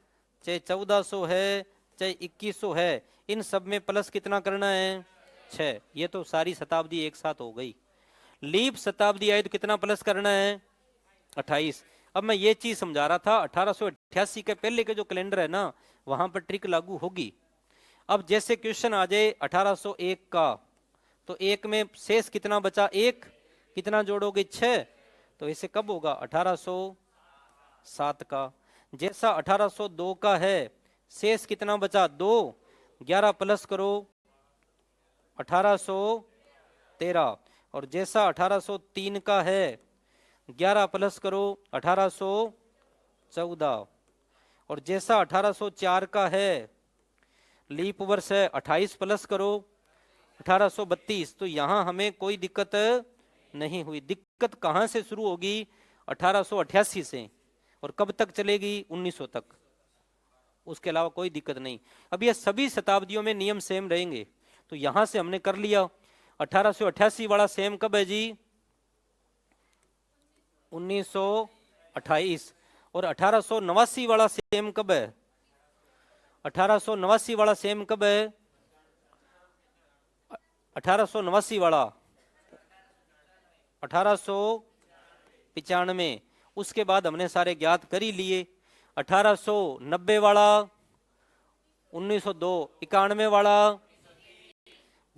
चाहे 1400 है, चाहे 2100 है। इन सब में प्लस कितना करना है? 6। ये तो सारी शताब्दी एक साथ हो गई। लीप शताब्दी आई तो कितना प्लस करना है? 28। अब मैं ये चीज समझा रहा था, 1888 के पहले के जो कैलेंडर है ना वहां पर ट्रिक लागू होगी। अब जैसे क्वेश्चन आ जाए 1801 का, तो 1 में शेष कितना बचा? 1। कितना जोड़ोगे? 6। तो इसे कब होगा? 1807 का। जैसा 1802 का है शेष कितना बचा? 2। 11 प्लस करो 1808। 13, और जैसा 1803 का है 11 प्लस करो 1814, और जैसा 1804 का है लीप वर्ष है 28 प्लस करो 1832। तो यहां हमें कोई दिक्कत नहीं हुई। दिक्कत कहां से शुरू होगी? 1888 से, और कब तक चलेगी? 1900 तक। उसके अलावा कोई दिक्कत नहीं। अब ये सभी शताब्दियों में नियम सेम रहेंगे। तो यहां से हमने कर लिया। 1888 वाला सेम कब है जी? 1928। और 1889 वाला सेम कब है? 1889 वाला सेम कब है? 1889 वाला 1895। उसके बाद हमने सारे ज्ञात कर ही लिए। 1890 वाला, 1902, 91 वाला,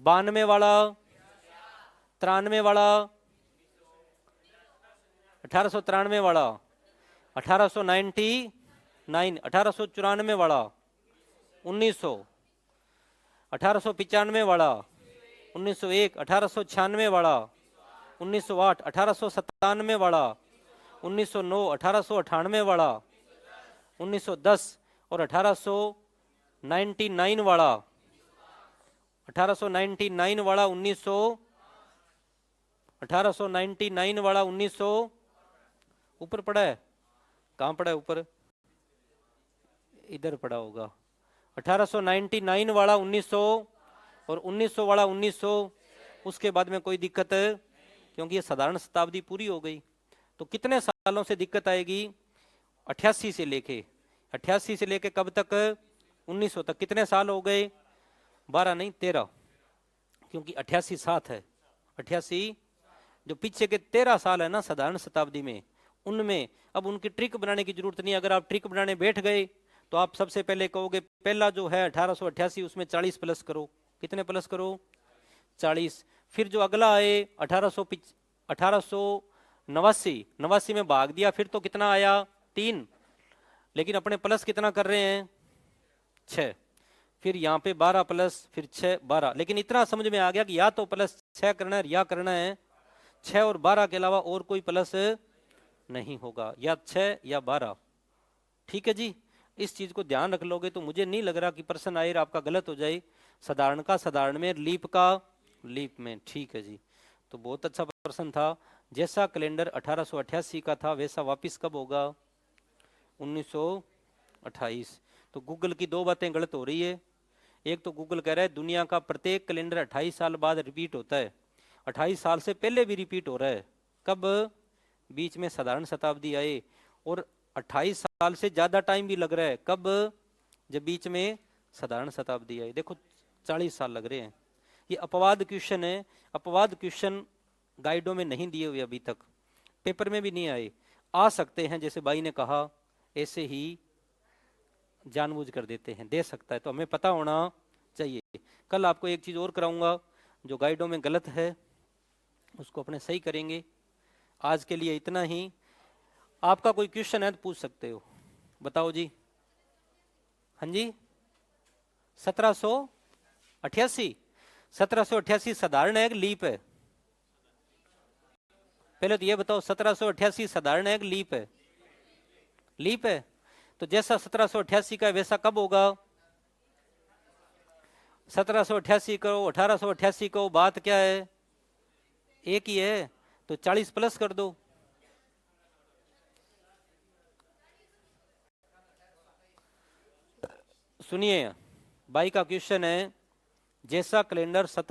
92 वाला, 93 वाला, 1893 वाला, 1899, 1894 वाला, 1900, 1895 वाला, 1901, 1896 वाला, 1908, 1897 वाला, 1909, 1898 वाला, 1910 और 1899 वाला, 1899 वाला, 1899 वाला 1900 ऊपर पड़ा है। कहाँ पड़ा है ऊपर? इधर पड़ा होगा। 1899 वाला 1900 और 1900 वाला 1900। उसके बाद में कोई दिक्कत है क्योंकि ये साधारण शताब्दी पूरी हो गई। तो कितने सालों से दिक्कत आएगी? 88 से लेके, 88 से लेके कब तक? 1900 तक। कितने साल हो गए? 12 नहीं 13, क्योंकि 88 साथ है। 88 जो पीछे के 13 साल है ना साधारण शताब्दी में, उनमें अब उनकी ट्रिक बनाने की जरूरत नहीं। अगर आप ट्रिक बनाने बैठ गए तो आप सबसे पहले कहोगे पहला जो है 1888, उसमें 40 प्लस करो। कितने प्लस करो? 40। फिर जो अगला आए 1889 में भाग दिया, फिर तो कितना आया? 3। लेकिन अपने प्लस कितना कर रहे हैं? 6। फिर यहाँ पे 12 प्लस, फिर 6, 12। लेकिन इतना समझ में आ गया कि या तो प्लस 6 करना है या करना है 6 और 12 के अलावा और कोई प्लस नहीं होगा, या 6 या 12। ठीक है जी, इस चीज को ध्यान रख लोगे तो मुझे नहीं लग रहा कि प्रश्न आए आपका गलत हो जाए। साधारण का साधारण में, लीप का लीप में। ठीक है जी, तो बहुत अच्छा प्रश्न था। जैसा कैलेंडर 1888 का था वैसा वापिस कब होगा? 1928। तो गूगल की दो बातें गलत हो रही है। एक तो गूगल कह रहा है दुनिया का प्रत्येक कैलेंडर 28 साल बाद रिपीट होता है। 28 साल से पहले भी रिपीट हो रहा है। कब? बीच में साधारण शताब्दी आए। और 28 साल से ज्यादा टाइम भी लग रहा है। कब? जब बीच में साधारण शताब्दी आई। देखो 40 साल लग रहे हैं। ये अपवाद क्वेश्चन है। अपवाद क्वेश्चन गाइडों में नहीं दिए हुए अभी तक, पेपर में भी नहीं आए। आ सकते हैं, जैसे भाई ने कहा ऐसे ही जानबूझ कर देते हैं, दे सकता है। तो हमें पता होना चाहिए। कल आपको एक चीज और कराऊंगा जो गाइडों में गलत है, उसको अपने सही करेंगे। आज के लिए इतना ही। आपका कोई क्वेश्चन है तो पूछ सकते हो। बताओ जी। हाँ जी, 1788। 1788 साधारण है कि लीप है? पहले तो ये बताओ, 1788 साधारण है कि लीप है? लीप है। तो जैसा 1788 का वैसा कब होगा? 1788 करो 1888 करो, बात क्या है? एक ही है। तो 40 प्लस कर दो। सुनिए, बाई का क्वेश्चन है जैसा कैलेंडर 17